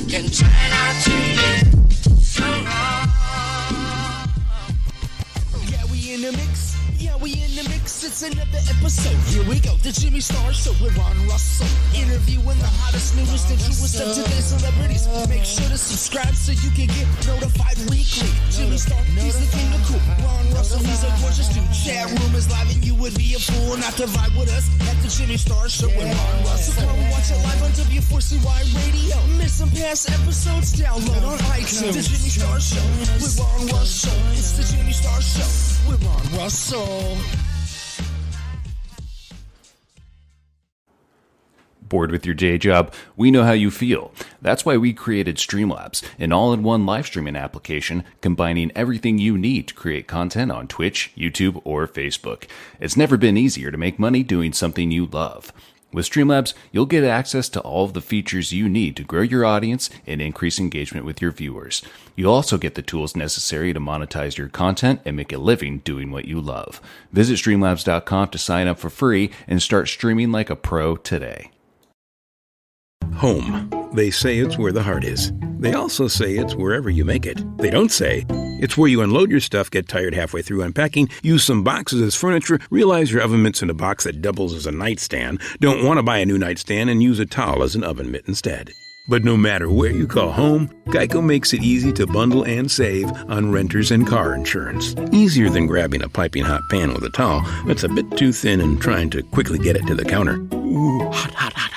Can turn out to be so wrong. Yeah, we in the mix. Yeah, we in the mix. It's another episode. Here we go. The Jimmy Star Show with Ron Russell. Interviewing the hottest, newest, and truest of today's celebrities. Make sure to subscribe so you can get notified weekly. Jimmy Star, he's the king of cool. Ron Russell, he's a gorgeous dude. Chat room is live and you would be a fool not to vibe with us at the Jimmy Star Show with Ron Russell. Come watch it live on W4CY Radio. Miss some past episodes, download on iTunes. The Jimmy Star Show with Ron Russell. It's the Jimmy Star Show with Ron Russell. Bored with your day job? We know how you feel. That's why we created Streamlabs, an all-in-one live streaming application combining everything you need to create content on Twitch, YouTube, or Facebook. It's never been easier to make money doing something you love. With Streamlabs, you'll get access to all of the features you need to grow your audience and increase engagement with your viewers. You'll also get the tools necessary to monetize your content and make a living doing what you love. Visit Streamlabs.com to sign up for free and start streaming like a pro today. Home. They say it's where the heart is. They also say it's wherever you make it. They don't say it's where you unload your stuff, get tired halfway through unpacking, use some boxes as furniture, realize your oven mitt's in a box that doubles as a nightstand, don't want to buy a new nightstand, and use a towel as an oven mitt instead. But no matter where you call home, Geico makes it easy to bundle and save on renters and car insurance. Easier than grabbing a piping hot pan with a towel that's a bit too thin and trying to quickly get it to the counter. Ooh, hot, hot, hot.